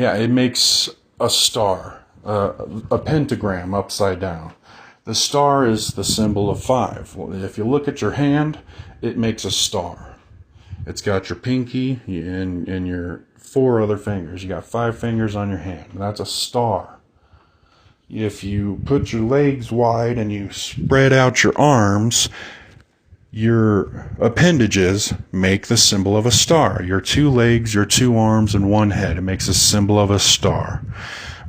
it makes a star, a pentagram upside down. The star is the symbol of 5. If you look at your hand, it makes a star. It's got your pinky and your 4 other fingers. You got 5 fingers on your hand. That's a star. If you put your legs wide and you spread out your arms, your appendages make the symbol of a star. Your 2 legs, your 2 arms, and 1 head. It makes a symbol of a star.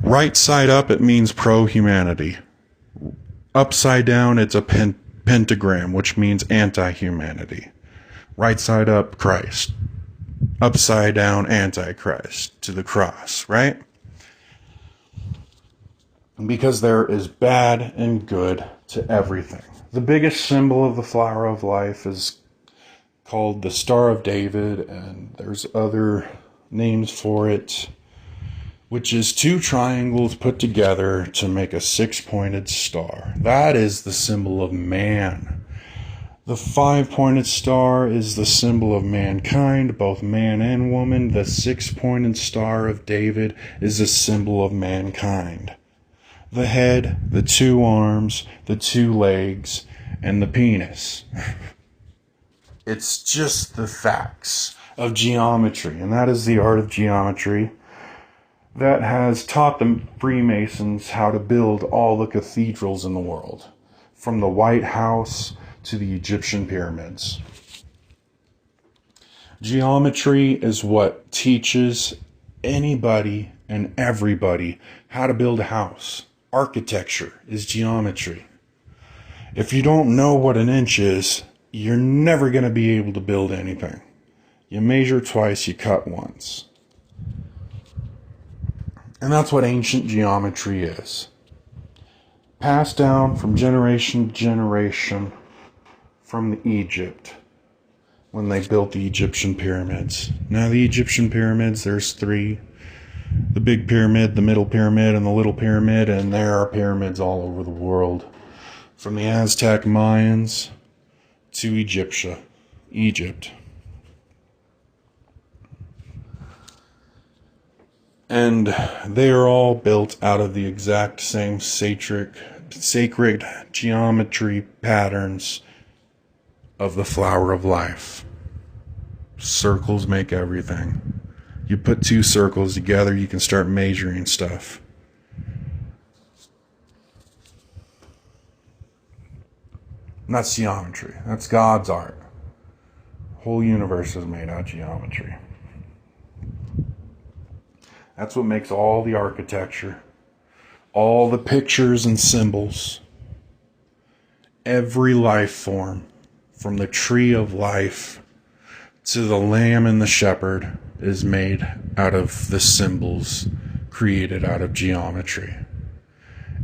Right side up, it means pro-humanity. Upside down, it's a pentagram, which means anti-humanity. Right side up, Christ. Upside down, Antichrist, to the cross, right? Because there is bad and good to everything. The biggest symbol of the flower of life is called the Star of David, and there's other names for it, which is 2 triangles put together to make a 6-pointed star. That is the symbol of man. The 5-pointed star is the symbol of mankind, both man and woman. The 6-pointed star of David is the symbol of mankind. The head, the 2 arms, the 2 legs, and the penis. It's just the facts of geometry, and that is the art of geometry that has taught the Freemasons how to build all the cathedrals in the world, from the White House to the Egyptian pyramids. Geometry is what teaches anybody and everybody how to build a house. Architecture is geometry. If you don't know what an inch is, you're never going to be able to build anything. You measure twice, you cut once. And that's what ancient geometry is. Passed down from generation to generation from Egypt when they built the Egyptian pyramids. Now the Egyptian pyramids, there's 3. The big pyramid, the middle pyramid, and the little pyramid, and there are pyramids all over the world. From the Aztec Mayans to Egypt. And they are all built out of the exact same sacred geometry patterns of the flower of life. Circles make everything. You put 2 circles together, you can start measuring stuff. And that's geometry. That's God's art. The whole universe is made out of geometry. That's what makes all the architecture, all the pictures and symbols, every life form, from the tree of life to the lamb and the shepherd is made out of the symbols created out of geometry.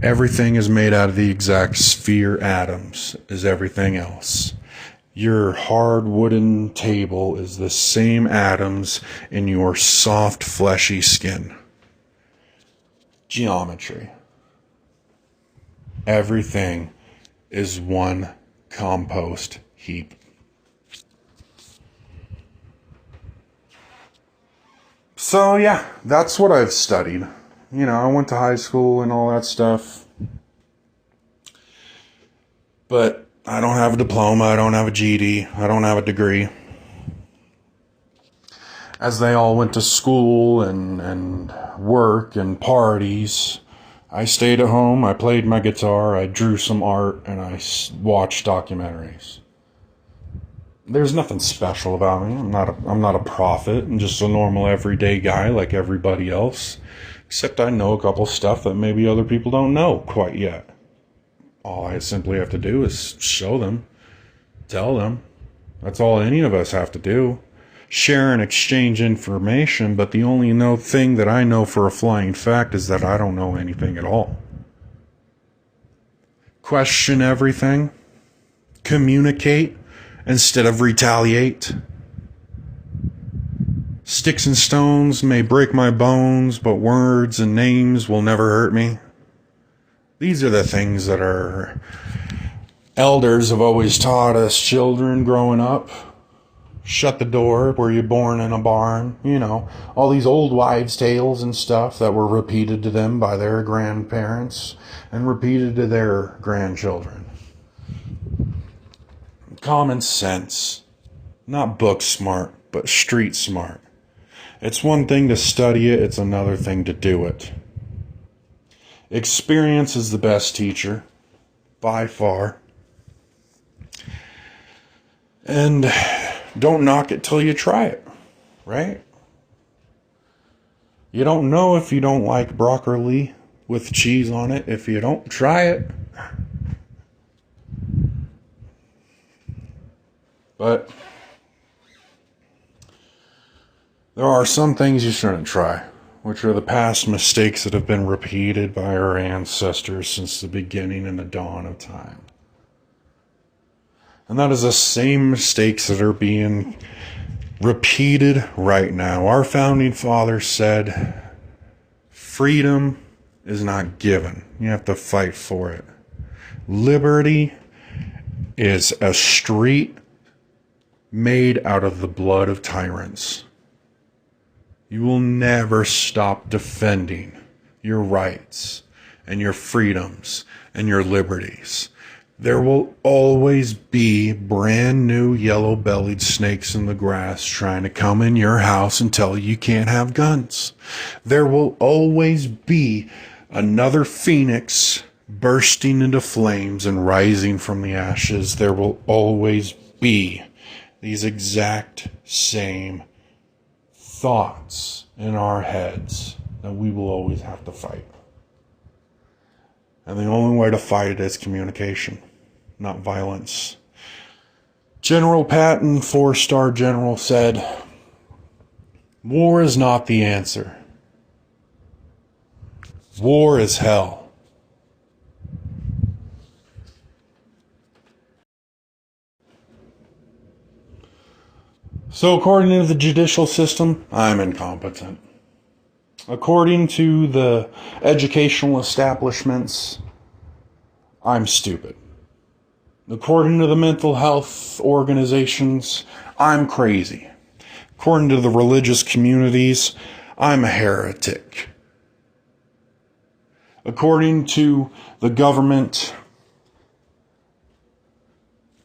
Everything is made out of the exact sphere atoms as everything else. Your hard wooden table is the same atoms in your soft fleshy skin. Geometry. Everything is one compost heap. So yeah, that's what I've studied. You know, I went to high school and all that stuff. But I don't have a diploma, I don't have a GED, I don't have a degree. As they all went to school and work and parties, I stayed at home, I played my guitar, I drew some art, and I watched documentaries. There's nothing special about me. I'm not a prophet. I'm just a normal everyday guy like everybody else. Except I know a couple stuff that maybe other people don't know quite yet. All I simply have to do is show them, tell them. That's all any of us have to do. Share and exchange information, but the only thing that I know for a flying fact is that I don't know anything at all. Question everything. Communicate instead of retaliate. Sticks and stones may break my bones, but words and names will never hurt me. These are the things that our elders have always taught us children growing up. Shut the door, were you born in a barn? You know, all these old wives' tales and stuff that were repeated to them by their grandparents and repeated to their grandchildren. Common sense. Not book smart, but street smart. It's one thing to study it, it's another thing to do it. Experience is the best teacher, by far. And don't knock it till you try it, right? You don't know if you don't like broccoli with cheese on it if you don't try it. But there are some things you shouldn't try, which are the past mistakes that have been repeated by our ancestors since the beginning and the dawn of time. And that is the same mistakes that are being repeated right now. Our founding fathers said, freedom is not given. You have to fight for it. Liberty is a street made out of the blood of tyrants. You will never stop defending your rights and your freedoms and your liberties. There will always be brand new yellow-bellied snakes in the grass trying to come in your house and tell you can't have guns. There will always be another phoenix bursting into flames and rising from the ashes. There will always be these exact same thoughts in our heads that we will always have to fight. And the only way to fight it is communication, not violence. General Patton, 4-star general, said, war is not the answer. War is hell. So according to the judicial system, I'm incompetent. According to the educational establishments, I'm stupid. According to the mental health organizations, I'm crazy. According to the religious communities, I'm a heretic. According to the government,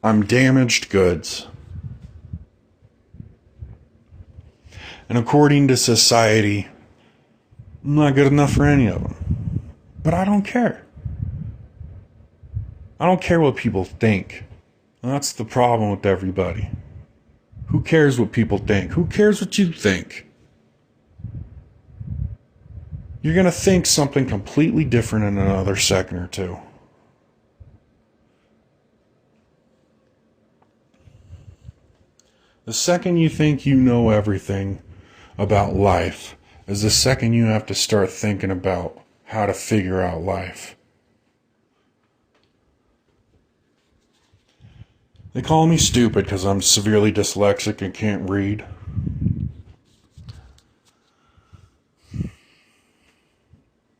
I'm damaged goods. And according to society, I'm not good enough for any of them. But I don't care. I don't care what people think. And that's the problem with everybody. Who cares what people think? Who cares what you think? You're going to think something completely different in another second or two. The second you think you know everything about life is the second you have to start thinking about how to figure out life. They call me stupid because I'm severely dyslexic and can't read.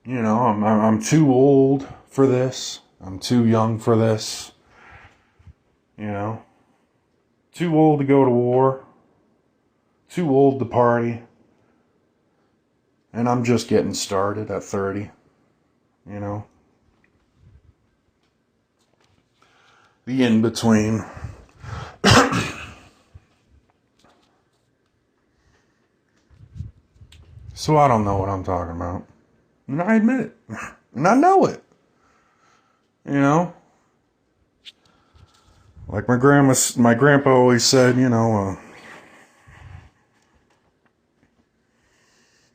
You know, I'm too old for this. I'm too young for this. You know, too old to go to war. Too old to party. And I'm just getting started at 30. You know, the in-between. So I don't know what I'm talking about. And I admit it. And I know it. You know? Like my grandpa always said, you know,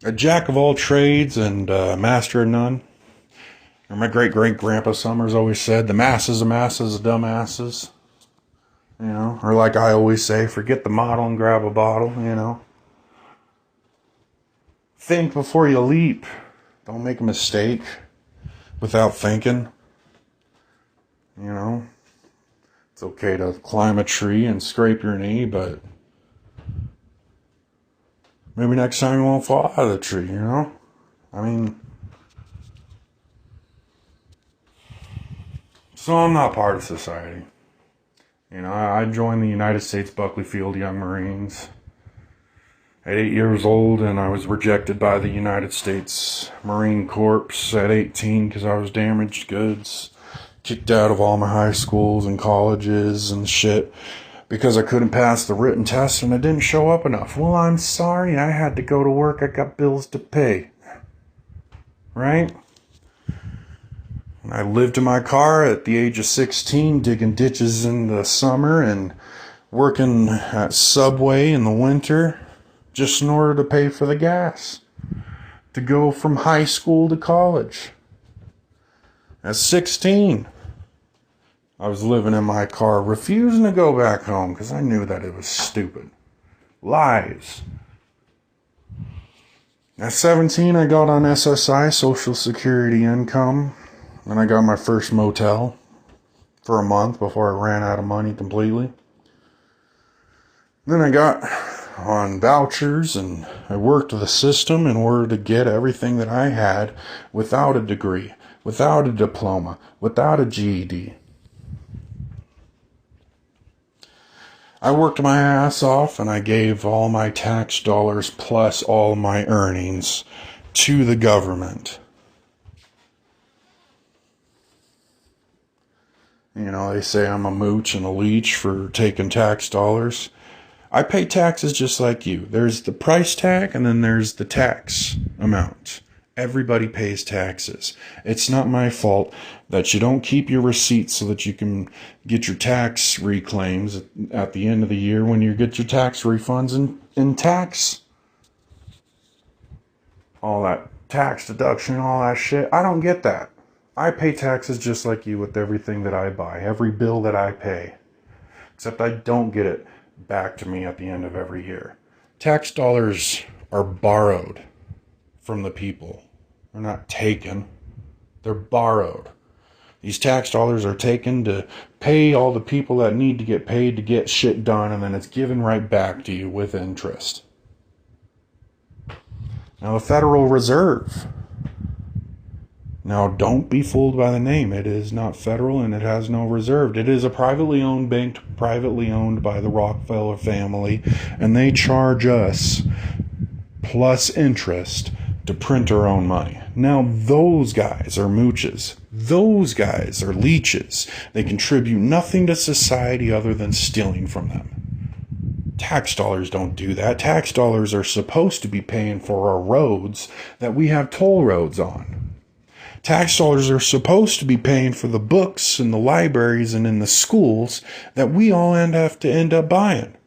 a jack of all trades and master of none. Or my great-great-grandpa Summers always said, the masses of dumbasses. You know? Or like I always say, forget the model and grab a bottle, you know? Think before you leap. Don't make a mistake without thinking. You know, it's okay to climb a tree and scrape your knee, but maybe next time you won't fall out of the tree, you know? I mean, so I'm not part of society. You know, I joined the United States Buckley Field Young Marines at 8 years old, and I was rejected by the United States Marine Corps at 18 because I was damaged goods, kicked out of all my high schools and colleges and shit because I couldn't pass the written test and I didn't show up enough. Well, I'm sorry, I had to go to work, I got bills to pay. Right? I lived in my car at the age of 16, digging ditches in the summer and working at Subway in the winter, just in order to pay for the gas to go from high school to college. At 16, I was living in my car, refusing to go back home because I knew that it was stupid. Lies. At 17, I got on SSI, Social Security Income, and I got my first motel for a month before I ran out of money completely. Then I got on vouchers, and I worked the system in order to get everything that I had without a degree, without a diploma, without a GED. I worked my ass off, and I gave all my tax dollars plus all my earnings to the government. You know, they say I'm a mooch and a leech for taking tax dollars. I pay taxes just like you. There's the price tag and then there's the tax amount. Everybody pays taxes. It's not my fault that you don't keep your receipts so that you can get your tax reclaims at the end of the year when you get your tax refunds and tax. All that tax deduction, all that shit. I don't get that. I pay taxes just like you with everything that I buy, every bill that I pay. Except I don't get it back to me at the end of every year. Tax dollars are borrowed from the people. They're not taken. They're borrowed. These tax dollars are taken to pay all the people that need to get paid to get shit done, and then it's given right back to you with interest. Now, the Federal Reserve. Now, don't be fooled by the name. It is not federal and it has no reserve. It is a privately owned bank, privately owned by the Rockefeller family, and they charge us plus interest to print our own money. Now, those guys are mooches. Those guys are leeches. They contribute nothing to society other than stealing from them. Tax dollars don't do that. Tax dollars are supposed to be paying for our roads that we have toll roads on. Tax dollars are supposed to be paying for the books in the libraries and in the schools that we all have to end up buying.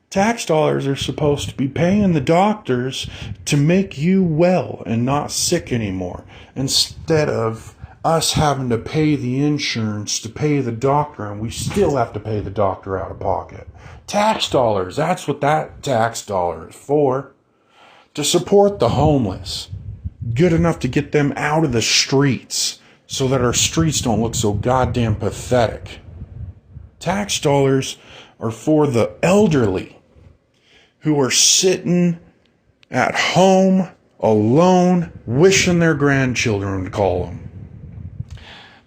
Tax dollars are supposed to be paying the doctors to make you well and not sick anymore, instead of us having to pay the insurance to pay the doctor, and we still have to pay the doctor out of pocket. Tax dollars, that's what that tax dollar is for. To support the homeless. Good enough to get them out of the streets so that our streets don't look so goddamn pathetic. Tax dollars are for the elderly who are sitting at home alone wishing their grandchildren would call them.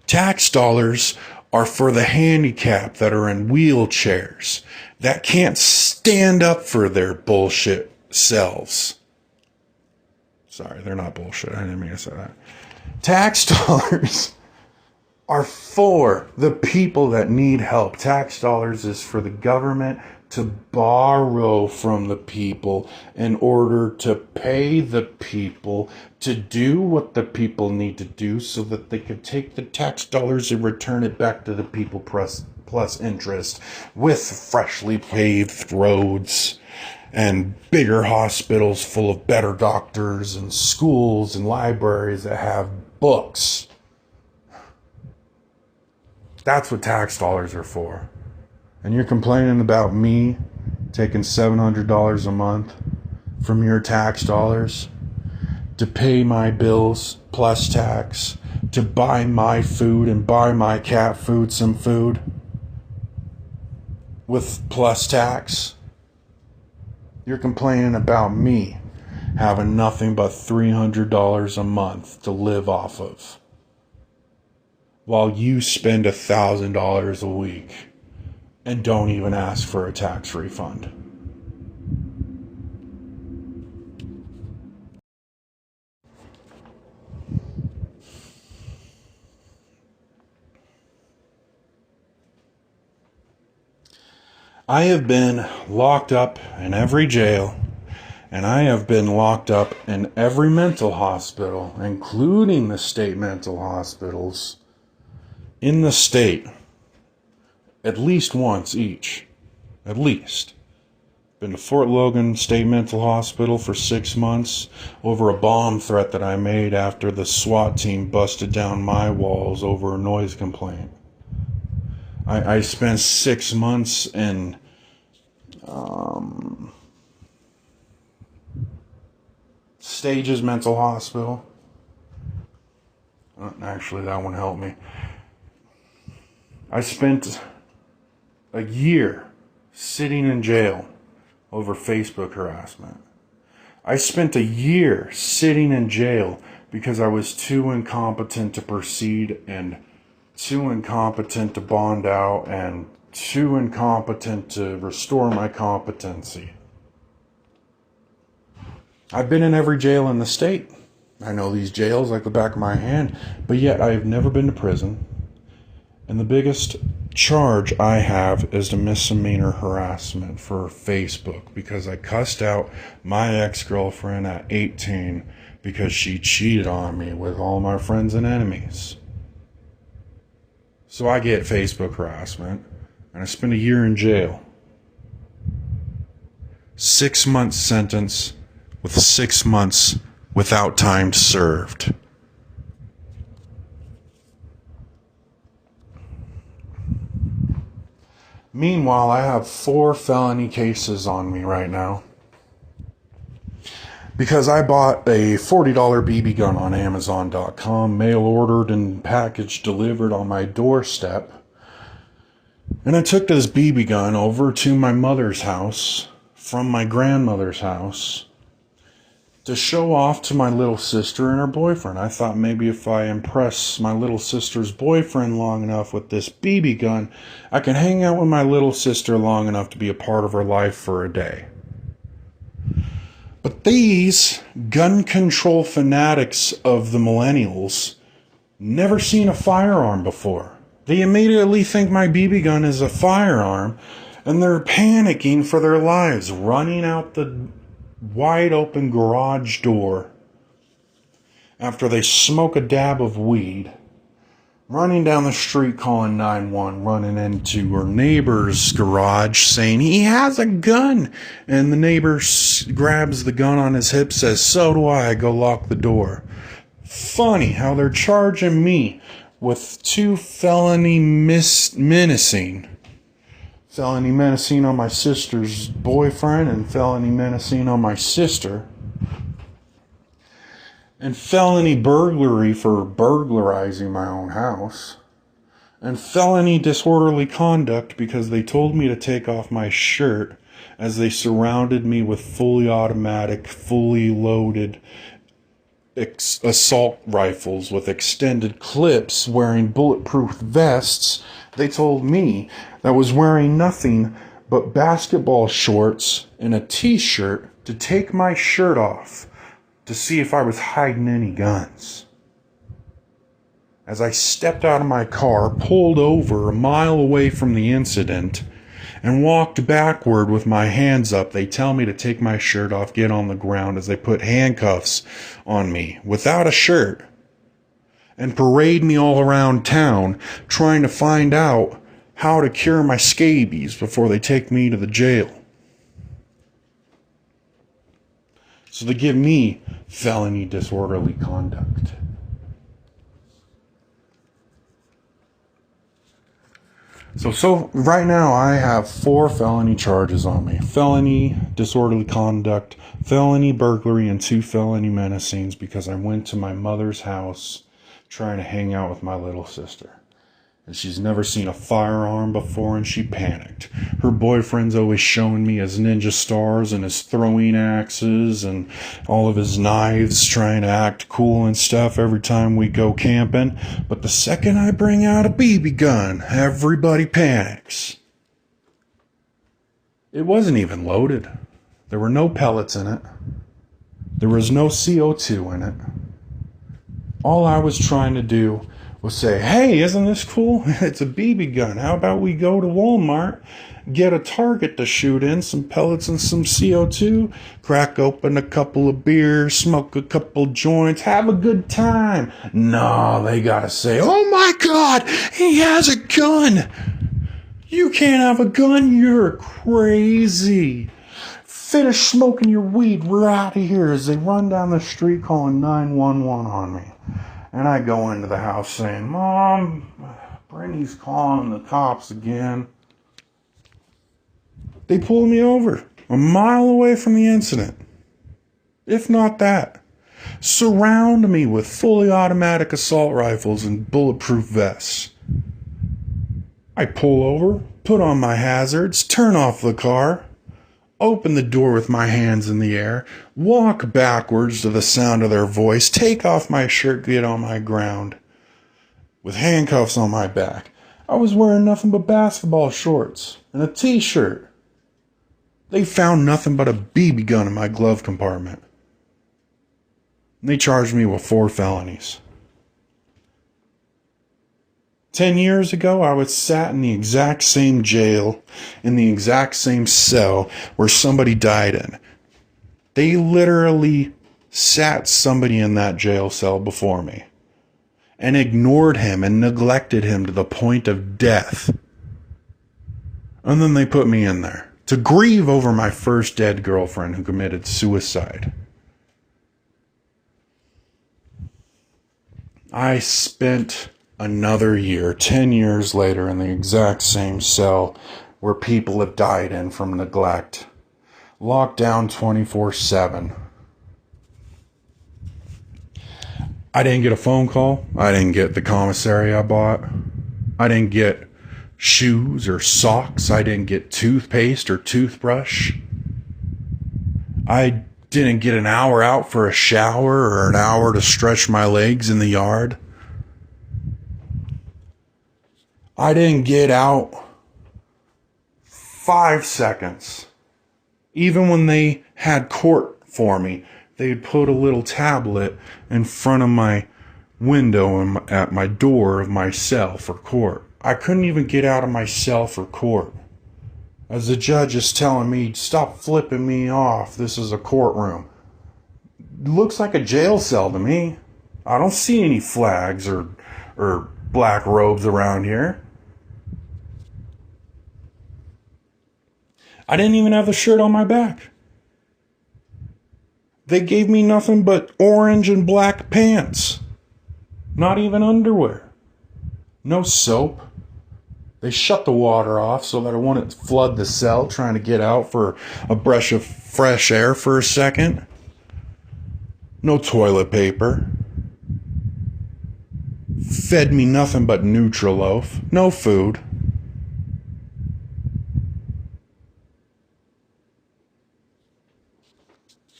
Tax dollars are for the handicapped that are in wheelchairs that can't stand up for their bullshit selves. Sorry, they're not bullshit. I didn't mean to say that. Tax dollars are for the people that need help. Tax dollars is for the government to borrow from the people in order to pay the people to do what the people need to do so that they could take the tax dollars and return it back to the people plus interest with freshly paved roads and bigger hospitals full of better doctors and schools and libraries that have books. That's what tax dollars are for. And you're complaining about me taking $700 a month from your tax dollars to pay my bills plus tax, to buy my food and buy my cat food some food with plus tax. You're complaining about me having nothing but $300 a month to live off of, while you spend $1,000 a week and don't even ask for a tax refund. I have been locked up in every jail, and I have been locked up in every mental hospital, including the state mental hospitals in the state, at least once each. At least. Been to Fort Logan State Mental Hospital for 6 months over a bomb threat that I made after the SWAT team busted down my walls over a noise complaint. I spent 6 months in Stages Mental Hospital. Actually, that one helped me. I spent a year sitting in jail over Facebook harassment. I spent a year sitting in jail because I was too incompetent to proceed and too incompetent to bond out and too incompetent to restore my competency. I've been in every jail in the state. I know these jails like the back of my hand, but yet I have never been to prison. And the biggest charge I have is the misdemeanor harassment for Facebook, because I cussed out my ex-girlfriend at 18 because she cheated on me with all my friends and enemies. So I get Facebook harassment, and I spend a year in jail. 6 months sentence with 6 months without time served. Meanwhile, I have 4 felony cases on me right now because I bought a $40 BB gun on Amazon.com, mail ordered and package delivered on my doorstep. And I took this BB gun over to my mother's house from my grandmother's house to show off to my little sister and her boyfriend. I thought maybe if I impress my little sister's boyfriend long enough with this BB gun, I can hang out with my little sister long enough to be a part of her life for a day. But these gun control fanatics of the millennials never seen a firearm before. They immediately think my BB gun is a firearm, and they're panicking for their lives, running out the wide open garage door after they smoke a dab of weed, running down the street calling 911, running into her neighbor's garage saying he has a gun, and the neighbor grabs the gun on his hip, says, "So do I," go lock the door. Funny how they're charging me with 2 felony menacing felony menacing on my sister's boyfriend, and felony menacing on my sister, and felony burglary for burglarizing my own house, and felony disorderly conduct because they told me to take off my shirt as they surrounded me with fully automatic, fully loaded assault rifles with extended clips wearing bulletproof vests. They told me that I was wearing nothing but basketball shorts and a t-shirt to take my shirt off to see if I was hiding any guns. As I stepped out of my car, pulled over a mile away from the incident, and walked backward with my hands up, they tell me to take my shirt off, get on the ground, as they put handcuffs on me without a shirt and parade me all around town trying to find out how to cure my scabies before they take me to the jail. So they give me felony disorderly conduct. So right now I have 4 felony charges on me. Felony disorderly conduct, felony burglary, and 2 felony menacings because I went to my mother's house trying to hang out with my little sister. And she's never seen a firearm before, and she panicked. Her boyfriend's always showing me his ninja stars and his throwing axes and all of his knives, trying to act cool and stuff every time we go camping. But the second I bring out a BB gun, everybody panics. It wasn't even loaded. There were no pellets in it. There was no CO2 in it. All I was trying to do was say, hey, isn't this cool? It's a BB gun. How about we go to Walmart, get a target to shoot in, some pellets and some CO2, crack open a couple of beers, smoke a couple joints, have a good time. No, they gotta say, oh my God, he has a gun. You can't have a gun, you're crazy. Finish smoking your weed, we're out of here, as they run down the street calling 911 on me. And I go into the house saying, Mom, Brittany's calling the cops again. They pull me over a mile away from the incident. If not that. Surround me with fully automatic assault rifles and bulletproof vests. I pull over, put on my hazards, turn off the car, open the door with my hands in the air, walk backwards to the sound of their voice, take off my shirt, get on my ground, with handcuffs on my back. I was wearing nothing but basketball shorts and a t-shirt. They found nothing but a BB gun in my glove compartment. And they charged me with 4 felonies. 10 years ago, I was sat in the exact same jail, in the exact same cell where somebody died in. They literally sat somebody in that jail cell before me and ignored him and neglected him to the point of death. And then they put me in there to grieve over my first dead girlfriend who committed suicide. I spent another year, 10 years later, in the exact same cell where people have died in from neglect. Locked down 24/7. I didn't get a phone call. I didn't get the commissary I bought. I didn't get shoes or socks. I didn't get toothpaste or toothbrush. I didn't get an hour out for a shower or an hour to stretch my legs in the yard. I didn't get out 5 seconds. Even when they had court for me, they'd put a little tablet in front of my window and at my door of my cell for court. I couldn't even get out of my cell for court. As the judge is telling me, stop flipping me off, this is a courtroom. It looks like a jail cell to me. I don't see any flags or black robes around here. I didn't even have the shirt on my back. They gave me nothing but orange and black pants. Not even underwear. No soap. They shut the water off so that I wouldn't flood the cell trying to get out for a breath of fresh air for a second. No toilet paper. Fed me nothing but Nutriloaf. No food.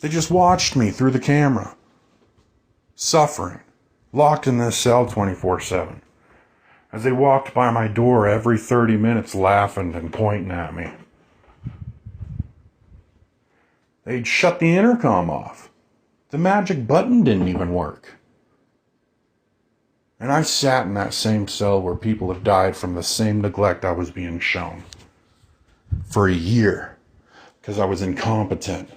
They just watched me through the camera. Suffering. Locked in this cell 24/7. As they walked by my door every 30 minutes laughing and pointing at me. They'd shut the intercom off. The magic button didn't even work. And I sat in that same cell where people have died from the same neglect I was being shown. For a year. Because I was incompetent.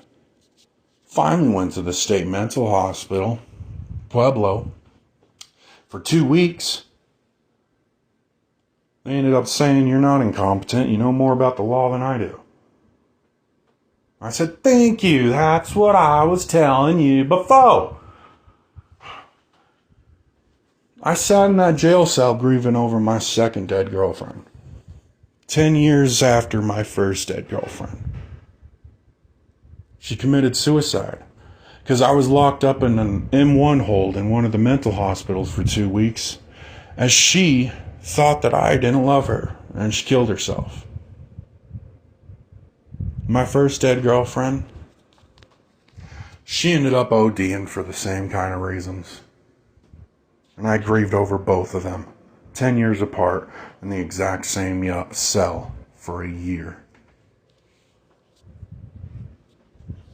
Finally went to the state mental hospital, Pueblo, for 2 weeks. They ended up saying, "You're not incompetent. You know more about the law than I do." I said, "Thank you. That's what I was telling you before." I sat in that jail cell grieving over my second dead girlfriend. 10 years after my first dead girlfriend. She committed suicide because I was locked up in an M1 hold in one of the mental hospitals for 2 weeks, as she thought that I didn't love her, and she killed herself. My first dead girlfriend, she ended up ODing for the same kind of reasons. And I grieved over both of them, 10 years apart, in the exact same cell for a year.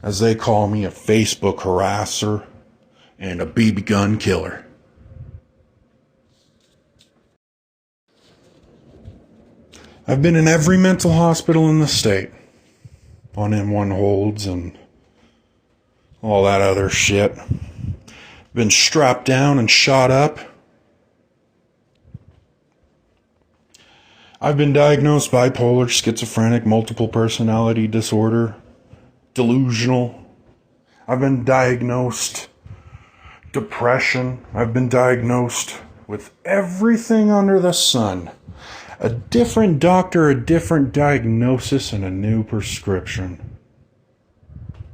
As they call me, a Facebook harasser and a BB gun killer. I've been in every mental hospital in the state, on M1 holds and all that other shit. Been strapped down and shot up. I've been diagnosed bipolar, schizophrenic, multiple personality disorder, delusional. I've been diagnosed depression. I've been diagnosed with everything under the sun. A different doctor, a different diagnosis, and a new prescription.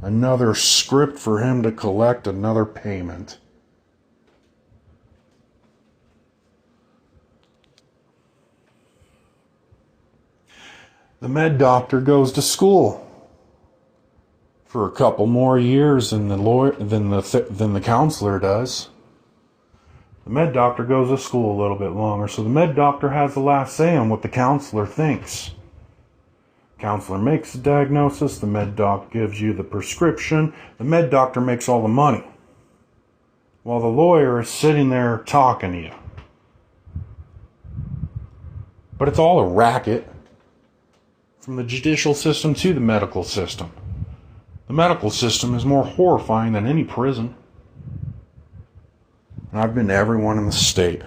Another script for him to collect another payment. The med doctor goes to school for a couple more years than the counselor does. The med doctor goes to school a little bit longer, so the med doctor has the last say on what the counselor thinks. Counselor makes the diagnosis, the med doc gives you the prescription, the med doctor makes all the money, while the lawyer is sitting there talking to you. But it's all a racket, from the judicial system to the medical system. The medical system is more horrifying than any prison. And I've been to everyone in the state.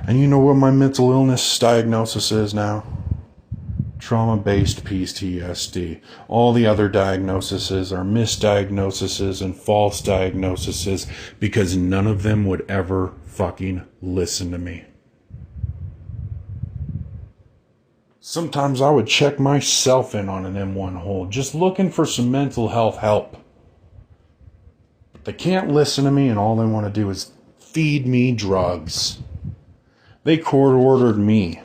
And you know what my mental illness diagnosis is now? Trauma-based PTSD. All the other diagnoses are misdiagnoses and false diagnoses because none of them would ever fucking listen to me. Sometimes I would check myself in on an M1 hold, just looking for some mental health help. But they can't listen to me, and all they want to do is feed me drugs. They court-ordered me.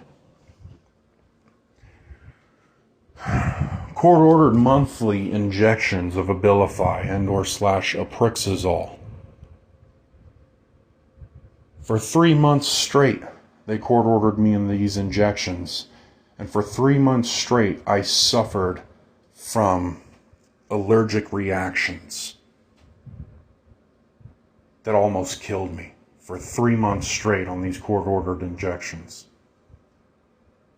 Court-ordered monthly injections of Abilify and/or Aprixazole. For 3 months straight, they court-ordered me in these injections. And for 3 months straight, I suffered from allergic reactions that almost killed me for 3 months straight on these court-ordered injections.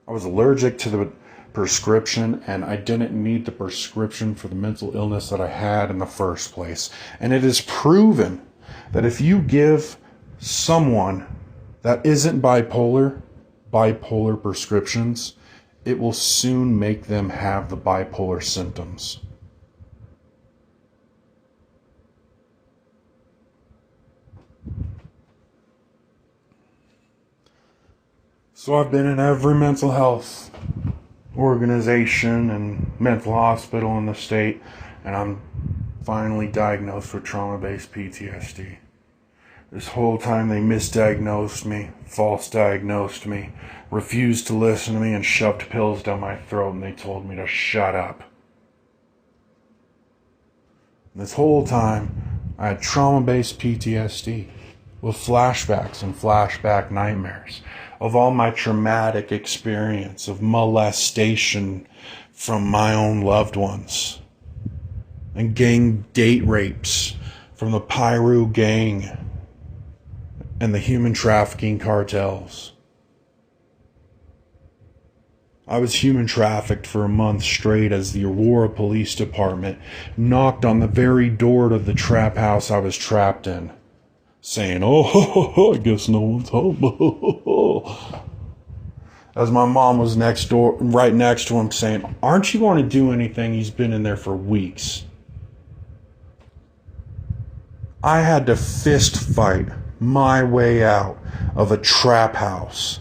I was allergic to the prescription, and I didn't need the prescription for the mental illness that I had in the first place. And it is proven that if you give someone that isn't bipolar prescriptions, it will soon make them have the bipolar symptoms. So I've been in every mental health organization and mental hospital in the state, and I'm finally diagnosed with trauma-based PTSD. This whole time they misdiagnosed me, false diagnosed me, refused to listen to me, and shoved pills down my throat, and they told me to shut up. This whole time I had trauma-based PTSD with flashbacks and flashback nightmares of all my traumatic experience of molestation from my own loved ones and gang date rapes from the Pyro gang and the human trafficking cartels. I was human trafficked for a month straight as the Aurora Police Department knocked on the very door to the trap house I was trapped in, saying, "Oh, I guess no one's home." As my mom was right next to him, saying, "Aren't you going to do anything? He's been in there for weeks." I had to fist fight my way out of a trap house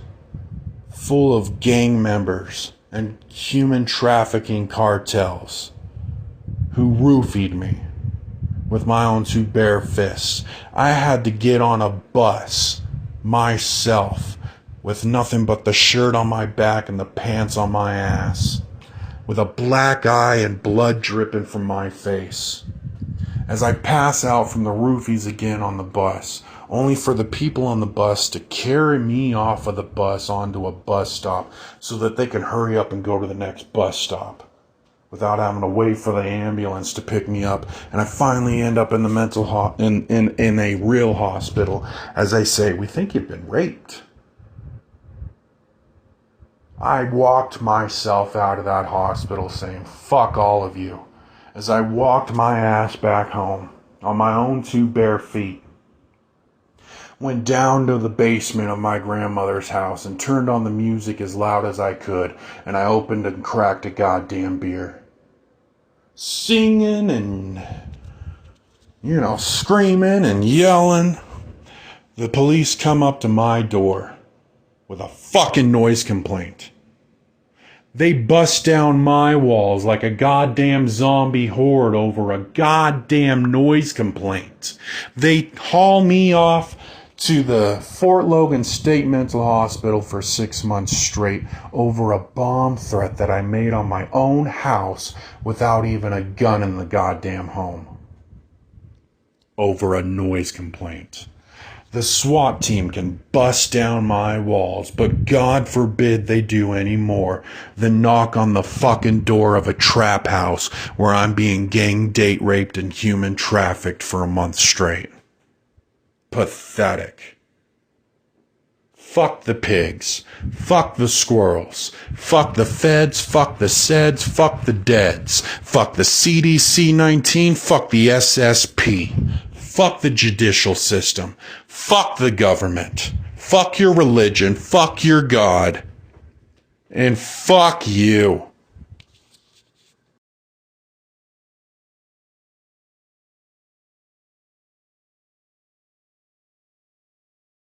full of gang members and human trafficking cartels who roofied me with my own two bare fists. I had to get on a bus myself with nothing but the shirt on my back and the pants on my ass, with a black eye and blood dripping from my face, as I pass out from the roofies again on the bus, only for the people on the bus to carry me off of the bus onto a bus stop so that they can hurry up and go to the next bus stop without having to wait for the ambulance to pick me up. And I finally end up in the in a real hospital as they say, "We think you've been raped." I walked myself out of that hospital saying, "Fuck all of you," as I walked my ass back home on my own two bare feet. Went down to the basement of my grandmother's house and turned on the music as loud as I could, and I opened and cracked a goddamn beer. Singing and, screaming and yelling. The police come up to my door with a fucking noise complaint. They bust down my walls like a goddamn zombie horde over a goddamn noise complaint. They haul me off to the Fort Logan State Mental Hospital for 6 months straight over a bomb threat that I made on my own house without even a gun in the goddamn home. Over a noise complaint. The SWAT team can bust down my walls, but God forbid they do any more than knock on the fucking door of a trap house where I'm being gang date raped and human trafficked for a month straight. Pathetic. Fuck the pigs. Fuck the squirrels. Fuck the feds. Fuck the seds. Fuck the deads. Fuck the CDC-19. Fuck the SSP. Fuck the judicial system. Fuck the government. Fuck your religion. Fuck your God. And fuck you.